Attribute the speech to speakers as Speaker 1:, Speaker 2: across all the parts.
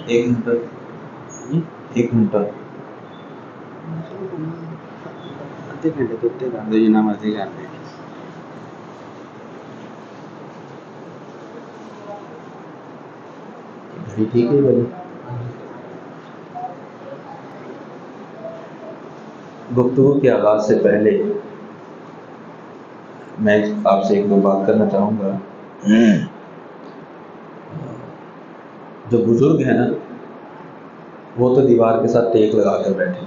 Speaker 1: ایک گھنٹہ ایک گھنٹہ
Speaker 2: آدھے گھنٹے تو اتنے کر دو جنا مرضی کر دیں.
Speaker 1: ٹھیک ہے بھائی. گفتگو کے آغاز سے پہلے میں آپ سے ایک دو بات کرنا چاہوں گا. جو بزرگ ہیں نا وہ تو دیوار کے ساتھ ٹیک لگا کر بیٹھے،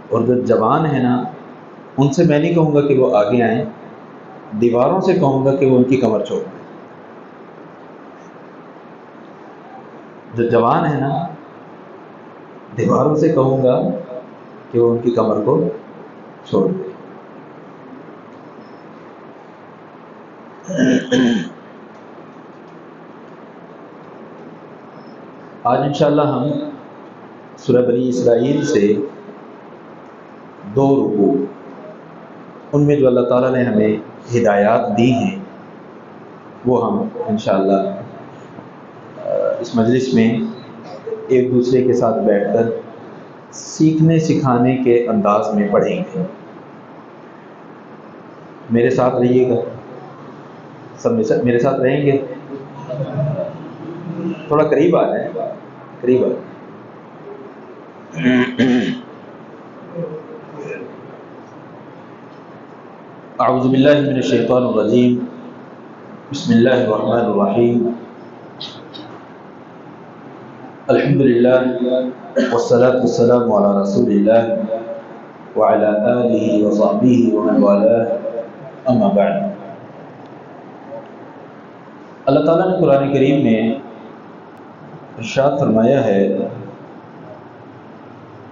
Speaker 1: اور جو جوان ہیں نا ان سے میں نہیں کہوں گا کہ وہ آگے آئیں، دیواروں سے کہوں گا کہ وہ ان کی کمر چھوڑ دیں. جو جوان ہیں نا دیواروں سے کہوں گا کہ وہ ان کی کمر کو چھوڑ دیں. آج انشاءاللہ ہم سورہ بنی اسرائیل سے 2 رکوع ان میں جو اللہ تعالیٰ نے ہمیں ہدایات دی ہیں وہ ہم انشاءاللہ اس مجلس میں ایک دوسرے کے ساتھ بیٹھ کر سیکھنے سکھانے کے انداز میں پڑھیں گے. میرے ساتھ رہیے گا، سب میرے ساتھ رہیں گے. تھوڑا قریب آ جائیں، قریب آ جائیں. اعوذ باللہ من الشیطان الرجیم، بسم اللہ الرحمن الرحیم. الحمدللہ والصلاة والسلام علی رسول اللہ وعلی آلہ وصحبہ ومن والاه، اما بعد. اللہ تعالیٰ نے قرآن کریم میں ارشاد فرمایا ہے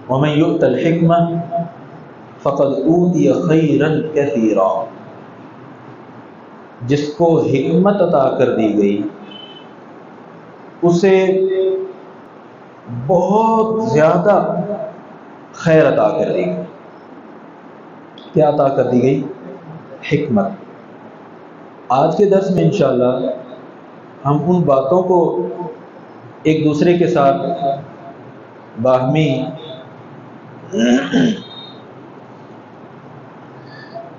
Speaker 1: وَمَن يُؤْتَ الْحِكْمَةَ فَقَدْ أُوتِيَ خَيْرًا كَثِيرًا. جس کو حکمت عطا کر دی گئی اسے بہت زیادہ خیر عطا کر دی گئی. کیا عطا کر دی گئی؟ حکمت. آج کے درس میں انشاءاللہ ہم ان باتوں کو ایک دوسرے کے ساتھ باہمی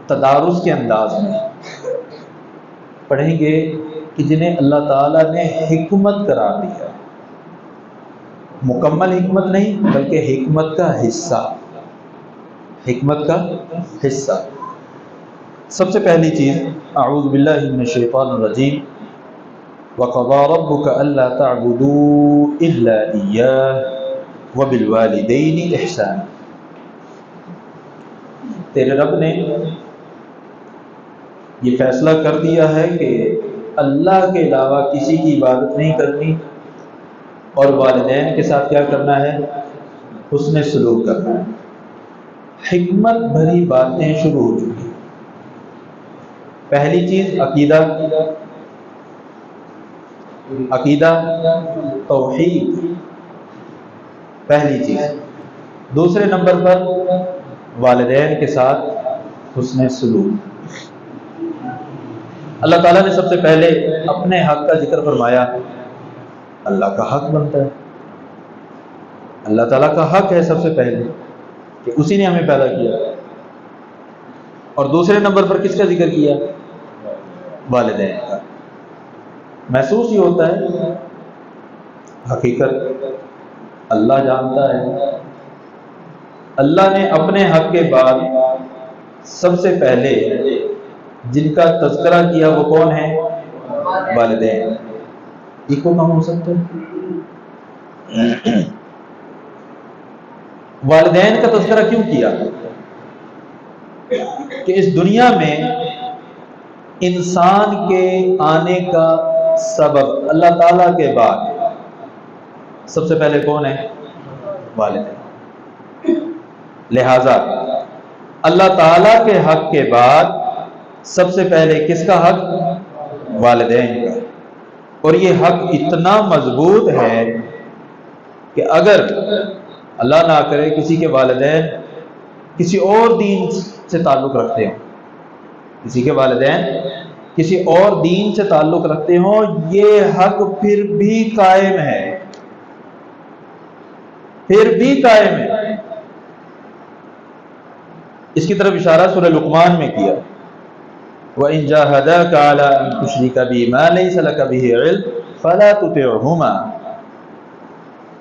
Speaker 1: تدارس کے انداز میں پڑھیں گے کہ جنہیں اللہ تعالیٰ نے حکمت قرار دیا. مکمل حکمت نہیں بلکہ حکمت کا حصہ، حکمت کا حصہ. سب سے پہلی چیز اعوذ باللہ من الشیطان الرجیم وَقَضَىٰ رَبُّكَ أَلَّا تَعْبُدُوا إِلَّا إِيَّاهُ وَبِالْوَالِدَيْنِ إِحْسَانًا. تیرے رب نے یہ فیصلہ کر دیا ہے کہ اللہ کے علاوہ کسی کی عبادت نہیں کرنی، اور والدین کے ساتھ کیا کرنا ہے؟ حسن سلوک کرنا ہے. حکمت بھری باتیں شروع ہو چکی. پہلی چیز عقیدہ، عقیدہ توحید پہلی چیز. دوسرے نمبر پر والدین کے ساتھ حسن سلوک. اللہ تعالیٰ نے سب سے پہلے اپنے حق کا ذکر فرمایا. اللہ کا حق بنتا ہے، اللہ تعالیٰ کا حق ہے سب سے پہلے کہ اسی نے ہمیں پیدا کیا. اور دوسرے نمبر پر کس کا ذکر کیا؟ والدین کا. محسوس یہ ہوتا ہے، حقیقت اللہ جانتا ہے. اللہ نے اپنے حق کے بعد سب سے پہلے جن کا تذکرہ کیا وہ کون ہے؟ والدین. ایک کو کم ہو سکتا ہے. والدین کا تذکرہ کیوں کیا؟ کہ اس دنیا میں انسان کے آنے کا سبب اللہ تعالیٰ کے بعد سب سے پہلے کون ہے؟ والدین. لہذا اللہ تعالیٰ کے حق کے بعد سب سے پہلے کس کا حق؟ والدین کا. اور یہ حق اتنا مضبوط ہے کہ اگر اللہ نہ کرے کسی کے والدین کسی اور دین سے تعلق رکھتے ہوں، کسی کے والدین کسی اور دین سے تعلق رکھتے ہوں، یہ حق پھر بھی قائم ہے. پھر بھی قائم ہے. اس کی طرف اشارہ سورہ لقمان میں کیا. وَإِن جَاهَدَاكَ عَلَىٰ أَن تُشْرِكَ بِي مَا لَيْسَ لَكَ بِهِ عِلْمٌ فَلَا تُطِعْهُمَا.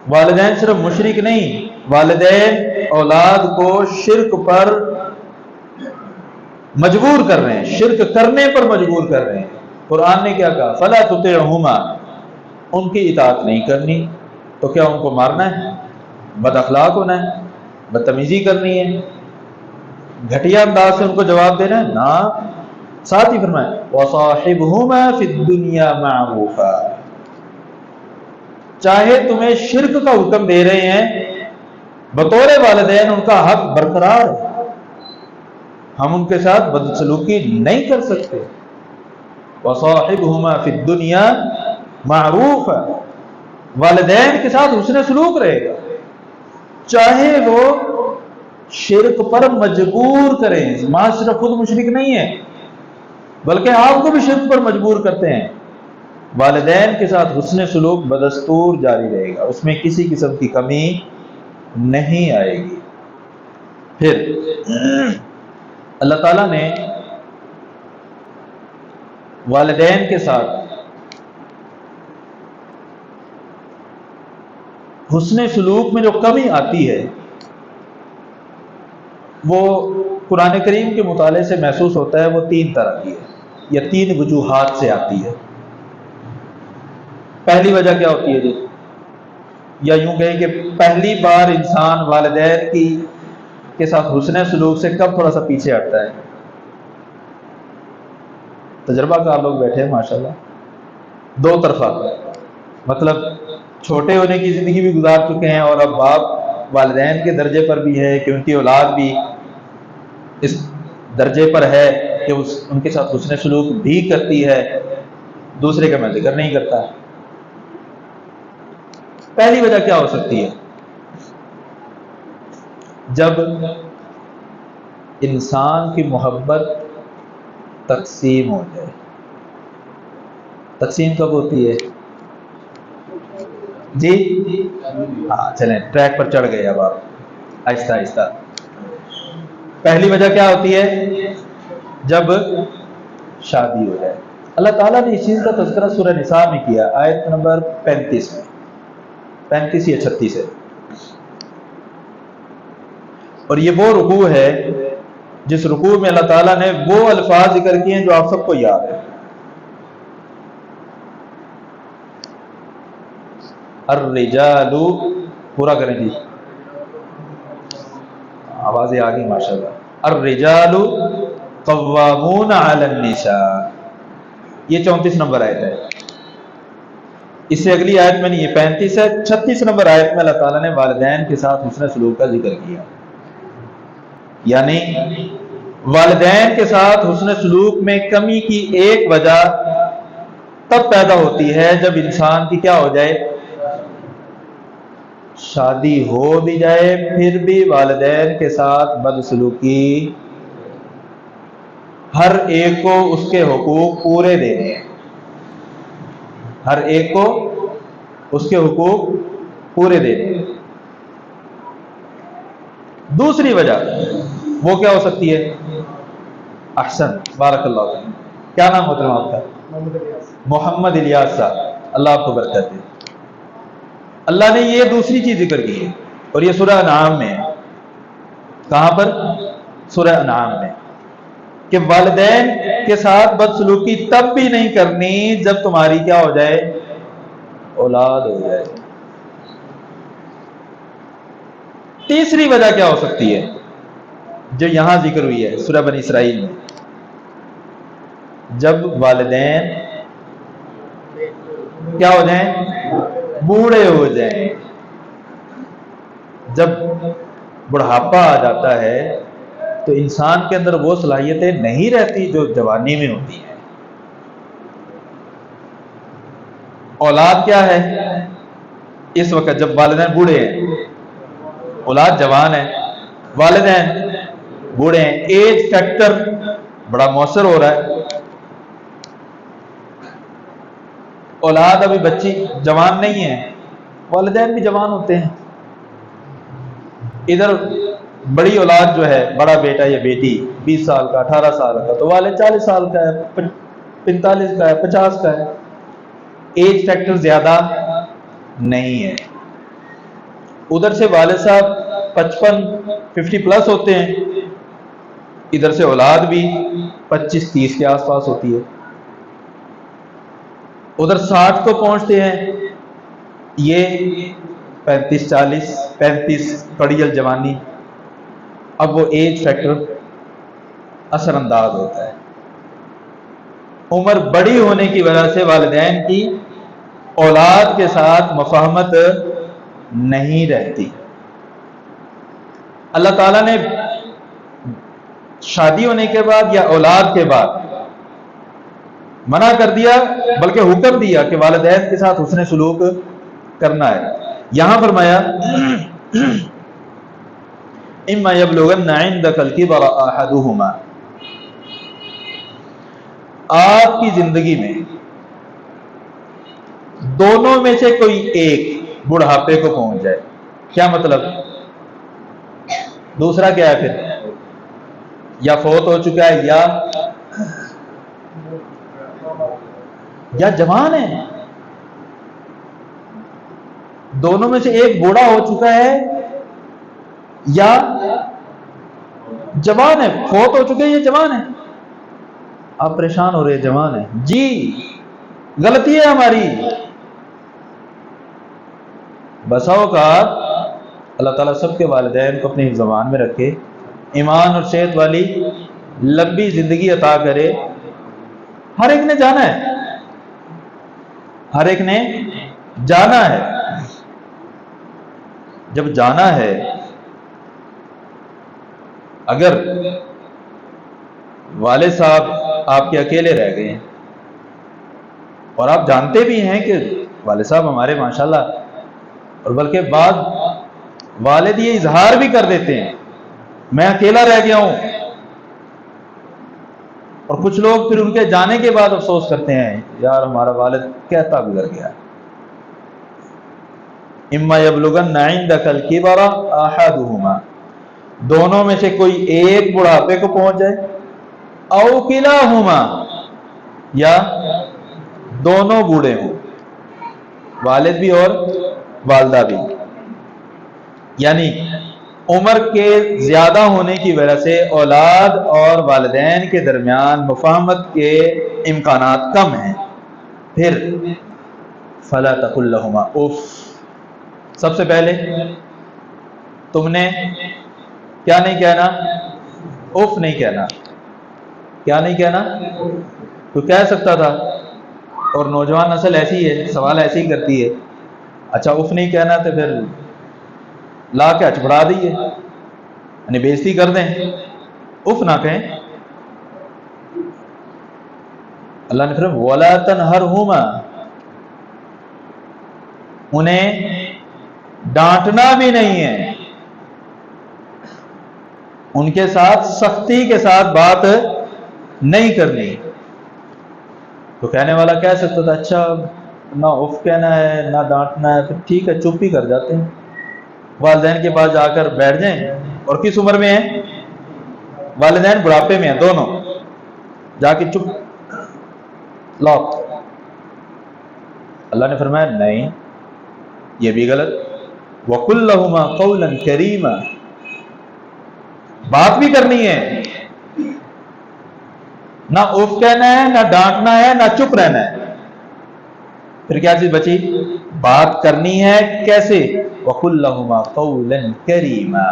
Speaker 1: والدین صرف مشرک نہیں، والدین اولاد کو شرک پر مجبور کر رہے ہیں، شرک کرنے پر مجبور کر رہے ہیں. قرآن نے کیا کہا؟ فَلَا تُطِعْهُمَا، ان کی اطاعت نہیں کرنی. تو کیا ان کو مارنا ہے، بد اخلاق ہونا ہے، بدتمیزی کرنی ہے، گھٹیا انداز سے ان کو جواب دینا ہے؟ نہ. ساتھ ہی فرمایا وَصَاحِبْهُمَا فِي الدُّنْيَا مَعْرُوفًا. چاہے تمہیں شرک کا حکم دے رہے ہیں، بطور والدین ان کا حق برقرار ہے، ہم ان کے ساتھ بدسلوکی نہیں کر سکتے. وَصَاحِبْهُمَا فِي الدُّنْيَا مَعْرُوفًا، والدین کے ساتھ حسن سلوک رہے گا، چاہے وہ شرک پر مجبور کریں. معاشرہ خود مشرک نہیں ہے بلکہ آپ کو بھی شرک پر مجبور کرتے ہیں. والدین کے ساتھ حسن سلوک بدستور جاری رہے گا، اس میں کسی قسم کی کمی نہیں آئے گی. پھر اللہ تعالیٰ نے والدین کے ساتھ حسن سلوک میں جو کمی آتی ہے وہ قرآن کریم کے مطالعے سے محسوس ہوتا ہے. وہ 3 طرح کی ہے یا 3 وجوہات سے آتی ہے. پہلی وجہ کیا ہوتی ہے جی؟ یا یوں کہیں کہ پہلی بار انسان والدین کے ساتھ حسن سلوک سے کب تھوڑا سا پیچھے ہٹتا ہے؟ تجربہ کار لوگ بیٹھے ہیں ماشاءاللہ، 2 طرفہ، مطلب چھوٹے ہونے کی زندگی بھی گزار چکے ہیں اور اب باپ والدین کے درجے پر بھی ہے کہ ان کی اولاد بھی اس درجے پر ہے کہ ان کے ساتھ حسن سلوک بھی کرتی ہے. دوسرے کا میں ذکر نہیں کرتا. پہلی وجہ کیا ہو سکتی ہے؟ جب انسان کی محبت تقسیم ہو جائے. تقسیم کب ہوتی ہے جی؟ ہاں چلیں ٹریک پر چڑھ گئے اب آپ آہستہ آہستہ. پہلی وجہ کیا ہوتی ہے؟ جب شادی ہو جائے. اللہ تعالیٰ نے اس چیز کا تذکرہ سورہ نساء میں کیا، آیت نمبر 35 میں، 35 یا 36 ہے. اور یہ وہ رکوع ہے جس رکوع میں اللہ تعالیٰ نے وہ الفاظ ذکر کیے ہیں جو آپ سب کو یاد ہے. الرجال، پورا کریں جی، آوازیں آ گئی ماشاءاللہ. الرجال قوامون علی النساء، یہ 34 نمبر آیت ہے. اس سے اگلی آیت میں نہیں، یہ 35 ہے. 36 نمبر آیت میں اللہ تعالیٰ نے والدین کے ساتھ حسن سلوک کا ذکر کیا. یعنی والدین کے ساتھ حسن سلوک میں کمی کی ایک وجہ تب پیدا ہوتی ہے جب انسان کی کیا ہو جائے؟ شادی ہو بھی جائے پھر بھی والدین کے ساتھ بدسلوکی. ہر ایک کو اس کے حقوق پورے دینے ہیں، ہر ایک کو اس کے حقوق پورے دینے ہیں. دوسری وجہ وہ کیا ہو سکتی ہے؟ احسن، بارک اللہ فیک. کیا نام محترم آپ کا؟ محمد الیاس صاحب، اللہ آپ کو برکت دے. اللہ نے یہ دوسری چیز ذکر کی ہے اور یہ سورہ انعام میں ہے. کہاں پر؟ سورہ انعام میں، کہ والدین کے ساتھ بدسلوکی تب بھی نہیں کرنی جب تمہاری کیا ہو جائے؟ اولاد ہو جائے. تیسری وجہ کیا ہو سکتی ہے جو یہاں ذکر ہوئی ہے سورہ بنی اسرائیل میں؟ جب والدین کیا ہو جائیں؟ بوڑھے ہو جائیں. جب بڑھاپا آ جاتا ہے تو انسان کے اندر وہ صلاحیتیں نہیں رہتی جو جوانی میں ہوتی ہیں. اولاد کیا ہے اس وقت جب والدین بوڑھے ہیں؟ اولاد جوان ہے، والدین بوڑھے ہیں. ایج فیکٹر بڑا مؤثر ہو رہا ہے. اولاد ابھی بچی جوان نہیں ہے، والدین بھی جوان ہوتے ہیں. ادھر بڑی اولاد جو ہے، بڑا بیٹا یا بیٹی 20 سال کا 18 سال کا، تو والد 40 سال کا ہے، 45 کا ہے، 50 کا ہے، ایج فیکٹر زیادہ نہیں ہے۔ ادھر سے والد صاحب 55 پلس ہوتے ہیں، ادھر سے اولاد بھی 25-30 کے آس پاس ہوتی ہے، ادھر 60 کو پہنچتے ہیں، یہ 35-40، 35 کڑی الجوانی۔ اب وہ ایج فیکٹر اثر انداز ہوتا ہے۔ عمر بڑی ہونے کی وجہ سے والدین کی اولاد کے ساتھ مفاہمت نہیں رہتی۔ اللہ تعالیٰ نے شادی ہونے کے بعد یا اولاد کے بعد منع کر دیا، بلکہ حکم دیا کہ والدین کے ساتھ حسن سلوک کرنا ہے۔ یہاں فرمایا اما یبلغن عندک الکبر احدہما، آپ کی زندگی میں دونوں میں سے کوئی ایک بڑھاپے کو پہنچ جائے۔ کیا مطلب؟ دوسرا کیا ہے پھر؟ یا فوت ہو چکا ہے یا جوان ہے۔ دونوں میں سے ایک بوڑھا ہو چکا ہے یا جوان ہے، فوت ہو چکے یا جوان ہے۔ آپ پریشان ہو رہے ہیں، جوان ہے جی، غلطی ہے ہماری۔ بسا اوقات اللہ تعالیٰ سب کے والدین کو اپنی زبان میں رکھے، ایمان اور صحت والی لمبی زندگی عطا کرے۔ ہر ایک نے جانا ہے، ہر ایک نے جانا ہے۔ جب جانا ہے، اگر والد صاحب آپ کے اکیلے رہ گئے ہیں اور آپ جانتے بھی ہیں کہ والد صاحب ہمارے ماشاءاللہ، اور بلکہ بعض والد یہ اظہار بھی کر دیتے ہیں میں اکیلا رہ گیا ہوں، اور کچھ لوگ پھر ان کے جانے کے بعد افسوس کرتے ہیں یار ہمارا والد کہتا گزر گیا۔ اما یبلغن عندک الکبر احدہما، دونوں میں سے کوئی ایک بڑھاپے کو پہنچ جائے، او کلاہما، یا دونوں بوڑھے ہوں، والد بھی اور والدہ بھی، یعنی عمر کے زیادہ ہونے کی وجہ سے اولاد اور والدین کے درمیان مفاہمت کے امکانات کم ہیں۔ پھر فلا تقل لہما اف، سب سے پہلے تم نے کیا نہیں کہنا؟ اف نہیں کہنا۔ کیا نہیں کہنا؟ تو کہہ سکتا تھا، اور نوجوان نسل ایسی ہے، سوال ایسے ہی کرتی ہے، اچھا اف نہیں کہنا تو پھر لا کے اچبڑا دیے، یعنی بےزتی کر دیں، اف نہ کہیں۔ اللہ نے فرمایا وَلَا تَنْهَرْهُمَا، انہیں ڈانٹنا بھی نہیں ہے، ان کے ساتھ سختی کے ساتھ بات نہیں کرنی۔ تو کہنے والا کہہ سکتا تھا اچھا نہ اف کہنا ہے نہ ڈانٹنا ہے، پھر ٹھیک ہے چپ ہی کر جاتے ہیں، والدین کے پاس جا کر بیٹھ جائیں۔ اور کس عمر میں ہیں؟ والدین بڑھاپے میں ہیں، دونوں جا کے چپ لاؤ۔ اللہ نے فرمایا نہیں، یہ بھی غلط۔ وَقُلْ لَهُمَا قَوْلًا كَرِيمًا، بات بھی کرنی ہے، نہ اف کہنا ہے نہ ڈانٹنا ہے نہ چپ رہنا ہے۔ پھر کیا چیز بچی؟ بات کرنی ہے، کیسے؟ وَقُلْ لَهُمَا قَوْلًا كَرِيمًا،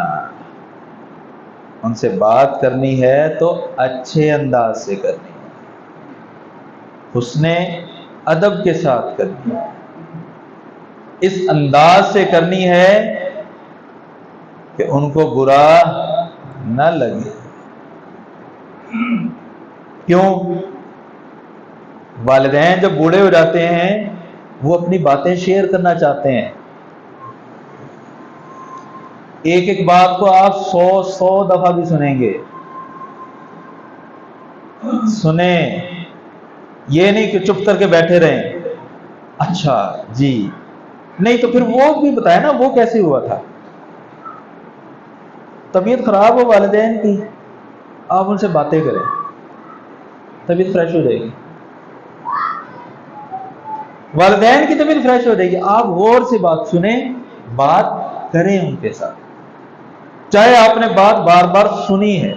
Speaker 1: ان سے بات کرنی ہے تو اچھے انداز سے کرنی ہے، حسن ادب کے ساتھ کرنی ہے، اس انداز سے کرنی ہے کہ ان کو برا نہ لگے۔ کیوں؟ والدین جب بوڑھے ہو جاتے ہیں وہ اپنی باتیں شیئر کرنا چاہتے ہیں، ایک ایک بات کو آپ 100 دفعہ بھی سنیں گے، سنیں، یہ نہیں کہ چپ کر کے بیٹھے رہیں اچھا جی، نہیں تو پھر وہ بھی بتائے نا وہ کیسے ہوا تھا۔ طبیعت خراب ہو والدین کی، آپ ان سے باتیں کریں، طبیعت فریش ہو جائے گی، والدین کی طبیعت فریش ہو جائے گی۔ آپ غور سے بات سنیں، بات کریں ان کے ساتھ، چاہے آپ نے بات بار بار سنی ہے،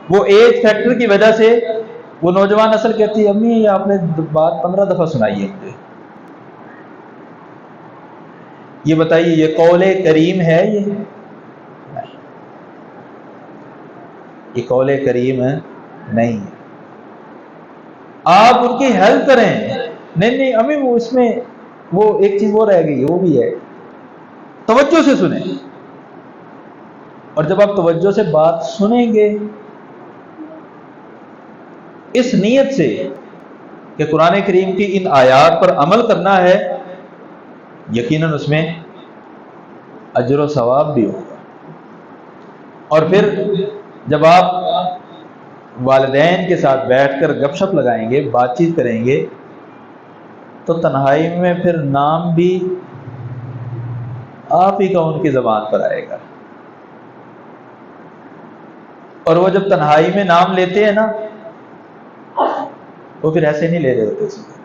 Speaker 1: وہ ایج فیکٹر کی وجہ سے وہ نوجوان نسل کہتی ہے امی یہ آپ نے بات 15 دفعہ سنائی ہے مجھے، یہ بتائیے یہ قول کریم ہے؟ یہ قول کریم نہیں ہے۔ آپ ان کی ہیلپ کریں، نہیں نہیں امی وہ اس میں وہ ایک چیز وہ رہ گئی، وہ بھی ہے، توجہ سے سنیں۔ اور جب آپ توجہ سے بات سنیں گے اس نیت سے کہ قرآن کریم کی ان آیات پر عمل کرنا ہے، یقیناً اس میں اجر و ثواب بھی ہوگا۔ اور پھر جب آپ والدین کے ساتھ بیٹھ کر گپ شپ لگائیں گے، بات چیت کریں گے، تو تنہائی میں پھر نام بھی آپ ہی کا ان کی زبان پر آئے گا۔ اور وہ جب تنہائی میں نام لیتے ہیں نا، وہ پھر ایسے نہیں لے رہے ہوتے اس میں،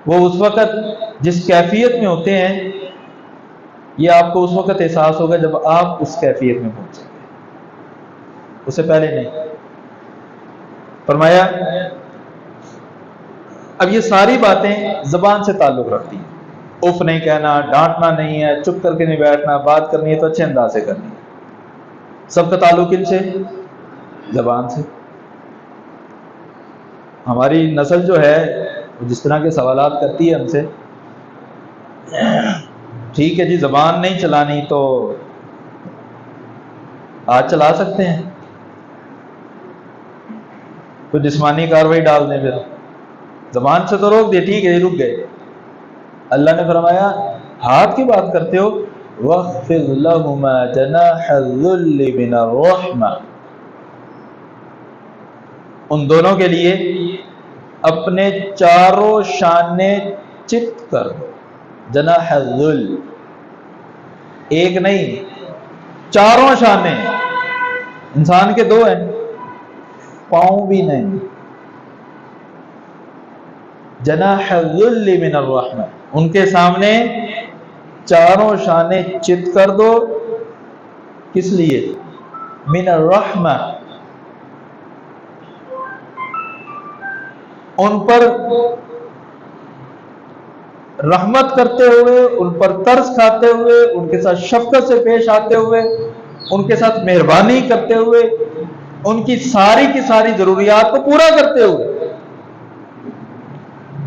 Speaker 1: وہ اس وقت جس کیفیت میں ہوتے ہیں، یہ آپ کو اس وقت احساس ہوگا جب آپ اس کیفیت میں پہنچیں گے، اس سے پہلے نہیں۔ فرمایا اب یہ ساری باتیں زبان سے تعلق رکھتی ہیں، اف نہیں کہنا، ڈانٹنا نہیں ہے، چپ کر کے نہیں بیٹھنا، بات کرنی ہے تو اچھے انداز سے کرنی ہے، سب کا تعلق ان سے زبان سے۔ ہماری نسل جو ہے جس طرح کے سوالات کرتی ہے ہم سے، ٹھیک ہے جی زبان نہیں چلانی تو آج چلا سکتے ہیں، تو جسمانی کاروائی ڈال دیں، پھر زبان سے تو روک دے، ٹھیک ہے رک گئے۔ اللہ نے فرمایا ہاتھ کی بات کرتے ہو، وَاخْفِضْ لَهُمَا جَنَاحَ الذُّلِّ مِنَ الرَّحْمَةِ، ان دونوں کے لیے اپنے چاروں شانے چت کر دو۔ جناح الذل، ایک نہیں چاروں شانے، انسان کے دو ہیں، پاؤں بھی نہیں۔ جناح الذل من الرحمہ، ان کے سامنے چاروں شانے چت کر دو، کس لیے؟ من الرحمہ، ان پر رحمت کرتے ہوئے، ان پر ترس کھاتے ہوئے، ان کے ساتھ شفقت سے پیش آتے ہوئے، ان کے ساتھ مہربانی کرتے ہوئے، ان کی ساری ضروریات کو پورا کرتے ہوئے۔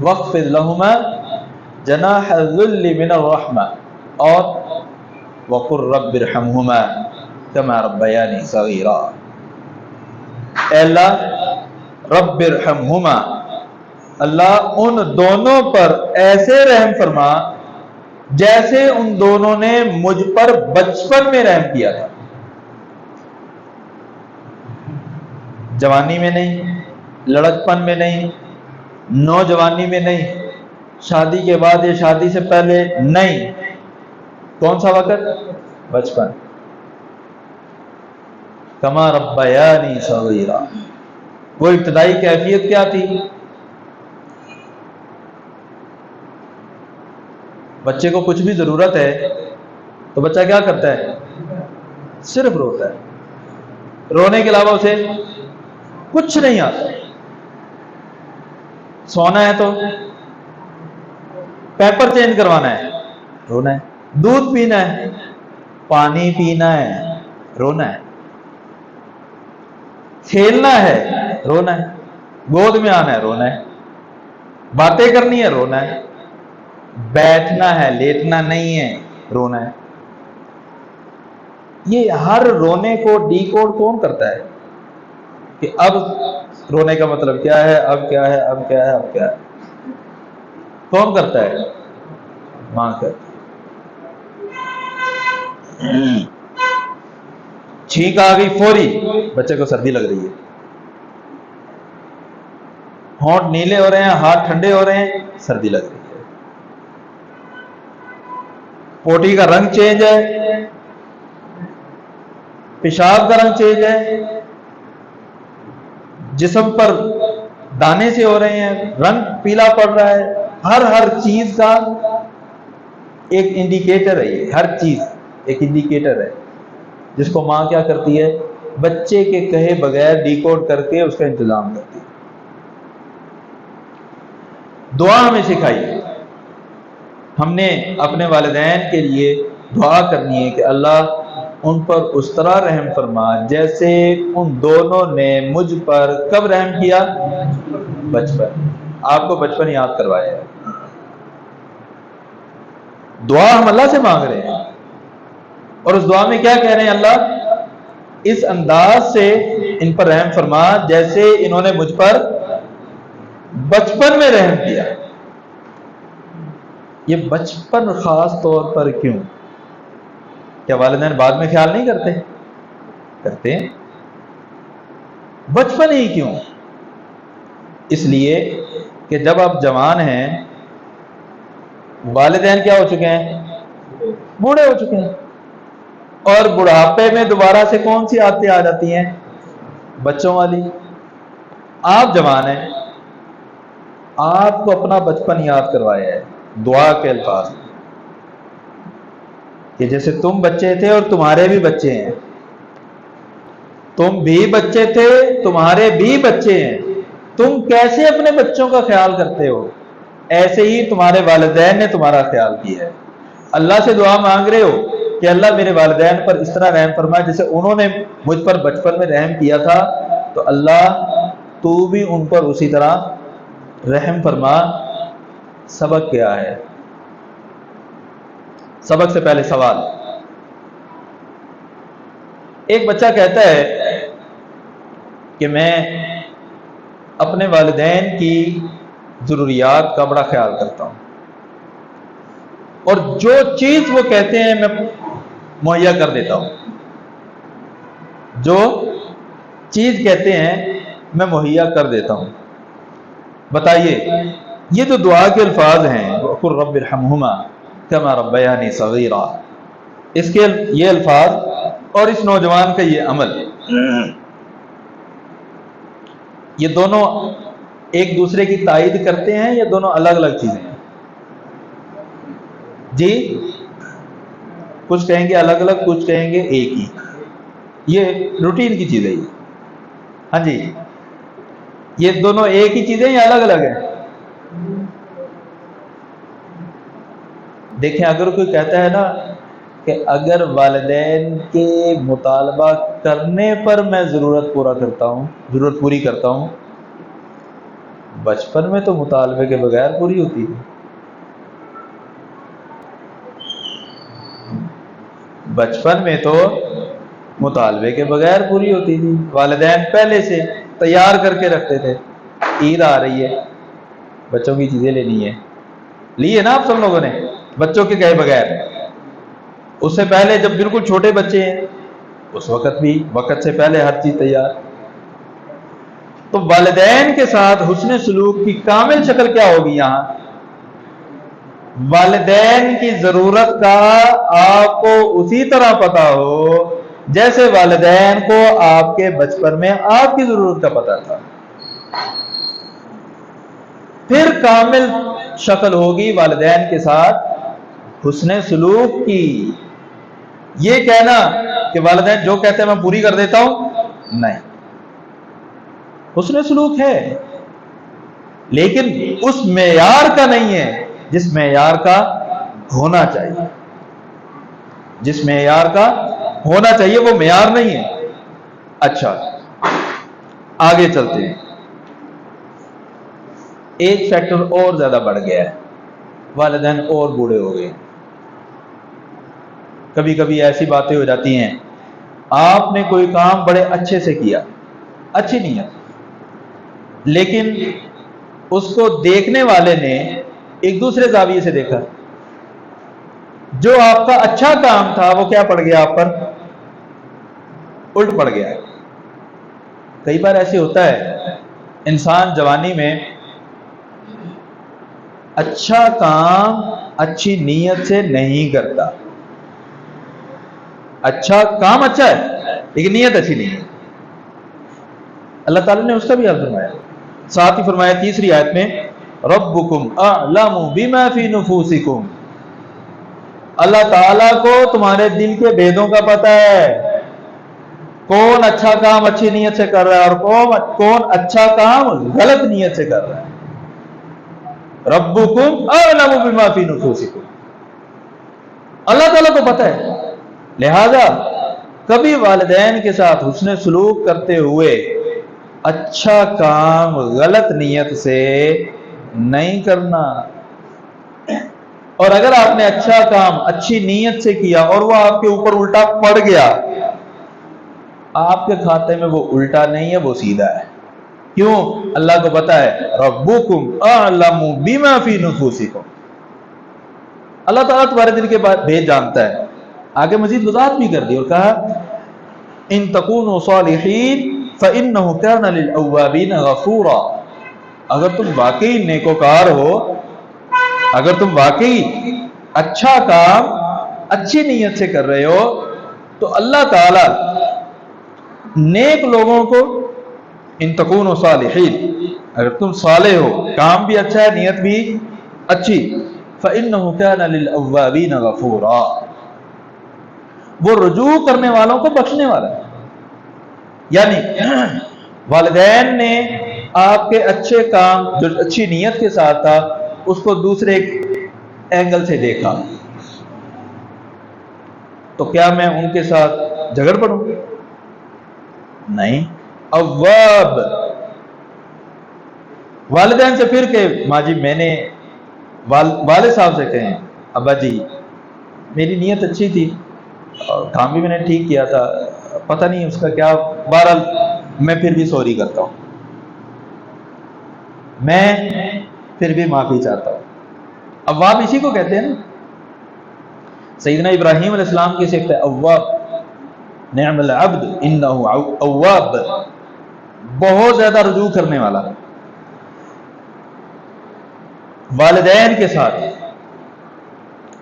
Speaker 1: وَاخْفِضْ لَهُمَا جَنَاحَ الذُّلِّ مِنَ الرَّحْمَةِ، اور وَقُلْ رَبِّ ارْحَمْهُمَا كَمَا رَبَّيَانِي صَغِيرًا، اے اللہ رب ارحمہما، اللہ ان دونوں پر ایسے رحم فرما جیسے ان دونوں نے مجھ پر بچپن میں رحم کیا تھا، جوانی میں نہیں، لڑکپن میں نہیں، نوجوانی میں نہیں، شادی کے بعد یا شادی سے پہلے نہیں، کون سا وقت؟ بچپن۔ کما ربیانی صغیرا، وہ ابتدائی کیفیت کیا تھی؟ بچے کو کچھ بھی ضرورت ہے تو بچہ کیا کرتا ہے؟ صرف روتا ہے، رونے کے علاوہ اسے کچھ نہیں آتا۔ سونا ہے تو پیپر چینج کروانا ہے، رونا ہے، دودھ پینا ہے، پانی پینا ہے، رونا ہے، کھیلنا ہے، رونا ہے، گود میں آنا ہے، رونا ہے، باتیں کرنی ہے، رونا ہے، بیٹھنا ہے، لیٹنا نہیں ہے، رونا ہے۔ یہ ہر رونے کو ڈی کوڈ کون کرتا ہے کہ اب رونے کا مطلب کیا ہے، اب کیا ہے، اب کیا ہے، اب کیا ہے؟ کون کرتا ہے؟ ماں کرتی ہے۔ چھینک آ گئی فوری، بچے کو سردی لگ رہی ہے، ہونٹ نیلے ہو رہے ہیں، ہاتھ ٹھنڈے ہو رہے ہیں، سردی لگ رہی ہے، پوٹی کا رنگ چینج ہے، پیشاب کا رنگ چینج ہے، جسم پر دانے سے ہو رہے ہیں، رنگ پیلا پڑ رہا ہے، ہر چیز کا ایک انڈیکیٹر ہے، یہ ہر چیز ایک انڈیکیٹر ہے جس کو ماں کیا کرتی ہے، بچے کے کہے بغیر ڈیکوڈ کر کے اس کا انتظام کرتی ہے۔ دعا ہمیں سکھائی، ہم نے اپنے والدین کے لیے دعا کرنی ہے کہ اللہ ان پر اس طرح رحم فرما جیسے ان دونوں نے مجھ پر کب رحم کیا؟ بچپن۔ آپ کو بچپن یاد کروایا ہے، دعا ہم اللہ سے مانگ رہے ہیں، اور اس دعا میں کیا کہہ رہے ہیں؟ اللہ اس انداز سے ان پر رحم فرما جیسے انہوں نے مجھ پر بچپن میں رحم کیا۔ یہ بچپن خاص طور پر کیوں؟ کیا والدین بعد میں خیال نہیں کرتے؟ کرتے ہیں۔ بچپن ہی کیوں؟ اس لیے کہ جب آپ جوان ہیں، والدین کیا ہو چکے ہیں؟ بوڑھے ہو چکے ہیں، اور بڑھاپے میں دوبارہ سے کون سی عادتیں آ جاتی ہیں؟ بچوں والی۔ آپ جوان ہیں، آپ کو اپنا بچپن یاد کروایا ہے دعا کے الفاظ میں، کہ جیسے تم بچے تھے اور تمہارے بھی بچے ہیں، تم بھی بچے تھے تمہارے بھی بچے ہیں، تم کیسے اپنے بچوں کا خیال کرتے ہو، ایسے ہی تمہارے والدین نے تمہارا خیال کیا ہے۔ اللہ سے دعا مانگ رہے ہو کہ اللہ میرے والدین پر اس طرح رحم فرما جیسے انہوں نے مجھ پر بچپن میں رحم کیا تھا، تو اللہ تو بھی ان پر اسی طرح رحم فرما۔ سبق کیا ہے؟ سبق سے پہلے سوال۔ ایک بچہ کہتا ہے کہ میں اپنے والدین کی ضروریات کا بڑا خیال کرتا ہوں، اور جو چیز وہ کہتے ہیں میں مہیا کر دیتا ہوں، جو چیز کہتے ہیں میں مہیا کر دیتا ہوں۔ بتائیے یہ جو دعا کے الفاظ ہیں وَقُلْ رَبِّ ارْحَمْهُمَا كَمَا رَبَّيَانِي صَغِيرًا، اس کے یہ الفاظ اور اس نوجوان کا یہ عمل، یہ دونوں ایک دوسرے کی تائید کرتے ہیں یا دونوں الگ الگ چیزیں ہیں؟ جی کچھ کہیں گے الگ الگ، کچھ کہیں گے ایک ہی، یہ روٹین کی چیز ہے یہ۔ ہاں جی، یہ دونوں ایک ہی چیزیں یا الگ الگ ہیں؟ دیکھیں اگر کوئی کہتا ہے نا کہ اگر والدین کے مطالبہ کرنے پر میں ضرورت پوری کرتا ہوں، بچپن میں تو مطالبے کے بغیر پوری ہوتی تھی، بچپن میں تو مطالبے کے بغیر پوری ہوتی تھی، والدین پہلے سے تیار کر کے رکھتے تھے، عید آ رہی ہے بچوں کی چیزیں لینی ہے، لی ہے نا آپ سب لوگوں نے بچوں کے کہے بغیر؟ اس سے پہلے جب بالکل چھوٹے بچے ہیں اس وقت بھی وقت سے پہلے ہر چیز تیار۔ تو والدین کے ساتھ حسن سلوک کی کامل شکل کیا ہوگی؟ یہاں والدین کی ضرورت کا آپ کو اسی طرح پتا ہو جیسے والدین کو آپ کے بچپن میں آپ کی ضرورت کا پتا تھا، پھر کامل شکل ہوگی والدین کے ساتھ حسن سلوک کی۔ یہ کہنا کہ والدین جو کہتے ہیں میں پوری کر دیتا ہوں، نہیں، حسن سلوک ہے لیکن اس معیار کا نہیں ہے جس معیار کا ہونا چاہیے، جس معیار کا ہونا چاہیے وہ معیار نہیں ہے۔ اچھا آگے چلتے ہیں، ایک فیکٹر اور زیادہ بڑھ گیا ہے، والدین اور بوڑھے ہو گئے۔ کبھی کبھی ایسی باتیں ہو جاتی ہیں، آپ نے کوئی کام بڑے اچھے سے کیا، اچھی نیت، لیکن اس کو دیکھنے والے نے ایک دوسرے زاویے سے دیکھا، جو آپ کا اچھا کام تھا وہ کیا پڑ گیا؟ آپ پر الٹ پڑ گیا۔ کئی بار ایسے ہوتا ہے، انسان جوانی میں اچھا کام اچھی نیت سے نہیں کرتا، اچھا کام اچھا ہے لیکن نیت اچھی نہیں ہے، اللہ تعالیٰ نے اس کا بھی حل فرمایا. ساتھ ہی فرمایا تیسری آیت میں ربکم اعلم بما فی نفوسکم، اللہ تعالیٰ کو تمہارے دل کے بھیدوں کا پتہ ہے، کون اچھا کام اچھی نیت سے کر رہا ہے اور کون اچھا کام غلط نیت سے کر رہا ہے. ربکم اعلم بما فی نفوسکم، اللہ تعالیٰ کو پتہ ہے. لہذا کبھی والدین کے ساتھ حسن سلوک کرتے ہوئے اچھا کام غلط نیت سے نہیں کرنا. اور اگر آپ نے اچھا کام اچھی نیت سے کیا اور وہ آپ کے اوپر الٹا پڑ گیا، آپ کے کھاتے میں وہ الٹا نہیں ہے، وہ سیدھا ہے. کیوں؟ اللہ کو پتا ہے ربکم اعلم بما فی نفوسکم، اللہ تعالیٰ تمہارے دل کے بھید جانتا ہے. آگے مزید وضاحت بھی کر دی اور کہا ان تکونوا صالحین فانہ کان للاوابین غفورا، اگر تم واقعی نیکوکار ہو، اگر تم واقعی اچھا کام اچھی نیت سے کر رہے ہو، تو اللہ تعالی نیک لوگوں کو ان تکونوا صالحین، اگر تم صالح ہو، کام بھی اچھا ہے، نیت بھی اچھی، فإنہ کان للأوابین غفورا، وہ رجوع کرنے والوں کو بخشنے والا ہے. یعنی والدین نے آپ کے اچھے کام جو اچھی نیت کے ساتھ تھا اس کو دوسرے اینگل سے دیکھا، تو کیا میں ان کے ساتھ جھگڑ پڑوں؟ نہیں. اواب، والدین سے پھر کہ ماں جی میں نے والد صاحب سے کہیں ابا جی میری نیت اچھی تھی اور کام بھی میں نے ٹھیک کیا تھا، پتہ نہیں اس کا کیا، بہرحال میں پھر بھی سوری کرتا ہوں، میں پھر بھی معافی چاہتا ہوں. اواب اسی کو کہتے ہیں نا. سیدنا ابراہیم علیہ السلام کی صفت ہے اواب، نعم العبد انہ اواب، بہت زیادہ رجوع کرنے والا. والدین کے ساتھ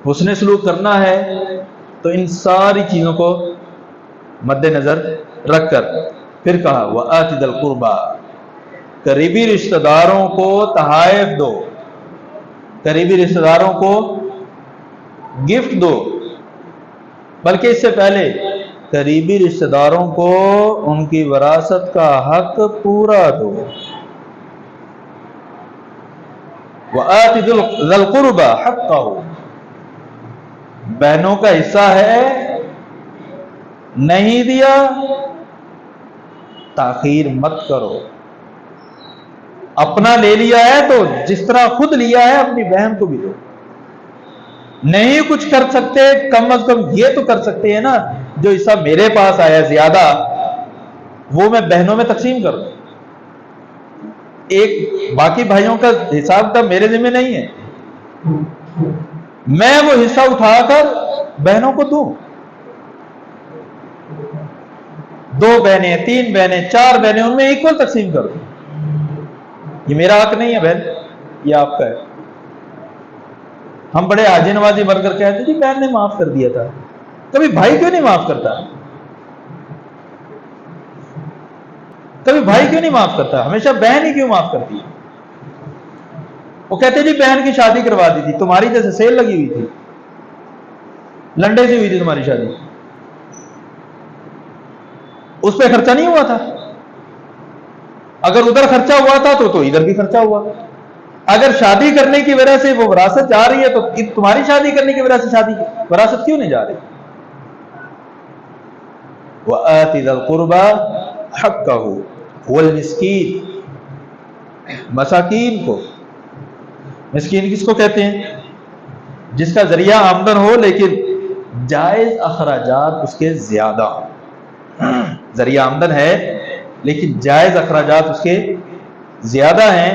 Speaker 1: حسن سلوک کرنا ہے تو ان ساری چیزوں کو مد نظر رکھ کر پھر کہا وآت ذی القربى، قریبی رشتہ داروں کو تحائف دو، قریبی رشتہ داروں کو گفٹ دو، بلکہ اس سے پہلے قریبی رشتہ داروں کو ان کی وراثت کا حق پورا دو. وآت ذی القربى حقہ، بہنوں کا حصہ ہے، نہیں دیا تاخیر مت کرو. اپنا لے لیا ہے تو جس طرح خود لیا ہے اپنی بہن کو بھی دو. نہیں کچھ کر سکتے کم از کم یہ تو کر سکتے ہیں نا، جو حصہ میرے پاس آیا زیادہ وہ میں بہنوں میں تقسیم کر دوں. ایک باقی بھائیوں کا حساب کا میرے ذمہ نہیں ہے، میں وہ حصہ اٹھا کر بہنوں کو دوں. 2 بہنیں 3 بہنیں 4 بہنیں ان میں ایکول تقسیم کر دوں. یہ میرا حق نہیں ہے بہن، یہ آپ کا ہے. ہم بڑے حاجی نوازی بن کر کہتے جی بہن نے معاف کر دیا تھا. کبھی بھائی کیوں نہیں معاف کرتا؟ کبھی بھائی کیوں نہیں معاف کرتا؟ ہمیشہ بہن ہی کیوں معاف کرتی ہے؟ وہ کہتے جی بہن کی شادی کروا دی تھی، تمہاری جیسے سیل لگی ہوئی تھی، لنڈے سے ہوئی تھی تمہاری شادی، اس پہ خرچہ نہیں ہوا تھا. اگر ادھر خرچہ ہوا تھا تو ادھر بھی خرچہ ہوا. اگر شادی کرنے کی وجہ سے وہ وراثت جا رہی ہے تو تمہاری شادی کرنے کی وجہ سے وراثت کیوں نہیں جا رہی؟ وآت ذی القربى حقہ والمسکین، مساکین کو. مسکین کس کو کہتے ہیں؟ جس کا ذریعہ آمدن ہو لیکن جائز اخراجات اس کے زیادہ ہوں. ذریعہ آمدن ہے لیکن جائز اخراجات اس کے زیادہ ہیں،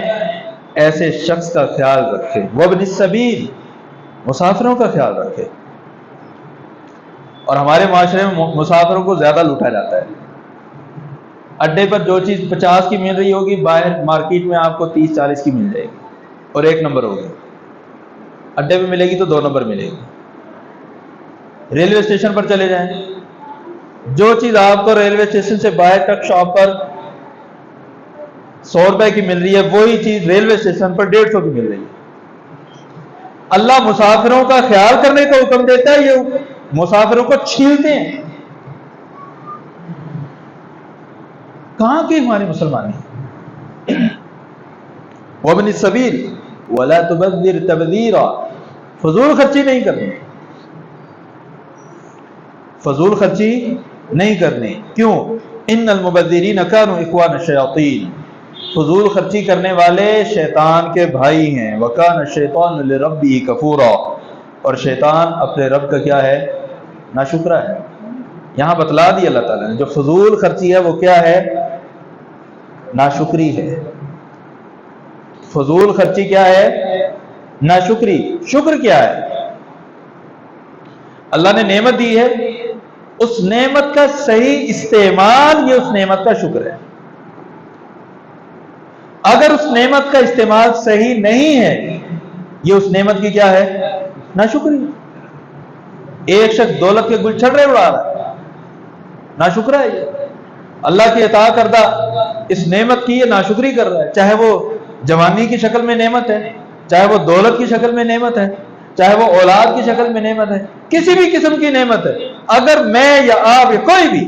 Speaker 1: ایسے شخص کا خیال رکھے. وابن السبیل، مسافروں کا خیال رکھے. اور ہمارے معاشرے میں مسافروں کو زیادہ لوٹا جاتا ہے. اڈے پر جو چیز 50 کی مل رہی ہوگی باہر مارکیٹ میں آپ کو 30-40 کی مل جائے گی اور 1 نمبر ہوگی. اڈے پہ ملے گی تو 2 نمبر ملے گی. ریلوے اسٹیشن پر چلے جائیں، جو چیز آپ کو ریلوے اسٹیشن سے باہر تک شاپ پر 100 روپے کی مل رہی ہے وہی چیز ریلوے اسٹیشن پر 150 کی مل رہی ہے۔ اللہ مسافروں کا خیال کرنے کا حکم دیتا ہے، یہ مسافروں کو چھیلتے ہیں۔ کہاں کی ہماری مسلمانی؟ وابن السبیل ولا تبذر تبذیرا، فضول خرچی نہیں کرنی، فضول خرچی نہیں کرنی۔ کیوں؟ ان المبذرین کانوا اخوان الشیاطین، فضول خرچی کرنے والے شیطان کے بھائی ہیں۔ وکان الشیطان لربہ کفورا، اور شیطان اپنے رب کا کیا ہے؟ ناشکرا ہے۔ یہاں بتلا دی اللہ تعالیٰ نے، جو فضول خرچی ہے وہ کیا ہے؟ ناشکری ہے۔ فضول خرچی کیا ہے؟ ناشکری۔ شکر کیا ہے؟ اللہ نے نعمت دی ہے، اس نعمت کا صحیح استعمال یہ اس نعمت کا شکر ہے۔ اگر اس نعمت کا استعمال صحیح نہیں ہے یہ اس نعمت کی کیا ہے؟ ناشکری۔ ایک شخص دولت کے گلچھڑے اڑا رہا ہے، ناشکرا ہے یہ۔ اللہ کی عطا کردہ اس نعمت کی یہ ناشکری کر رہا ہے، چاہے وہ جوانی کی شکل میں نعمت ہے، چاہے وہ دولت کی شکل میں نعمت ہے، چاہے وہ اولاد کی شکل میں نعمت ہے، کسی بھی قسم کی نعمت ہے۔ اگر میں یا آپ یا کوئی بھی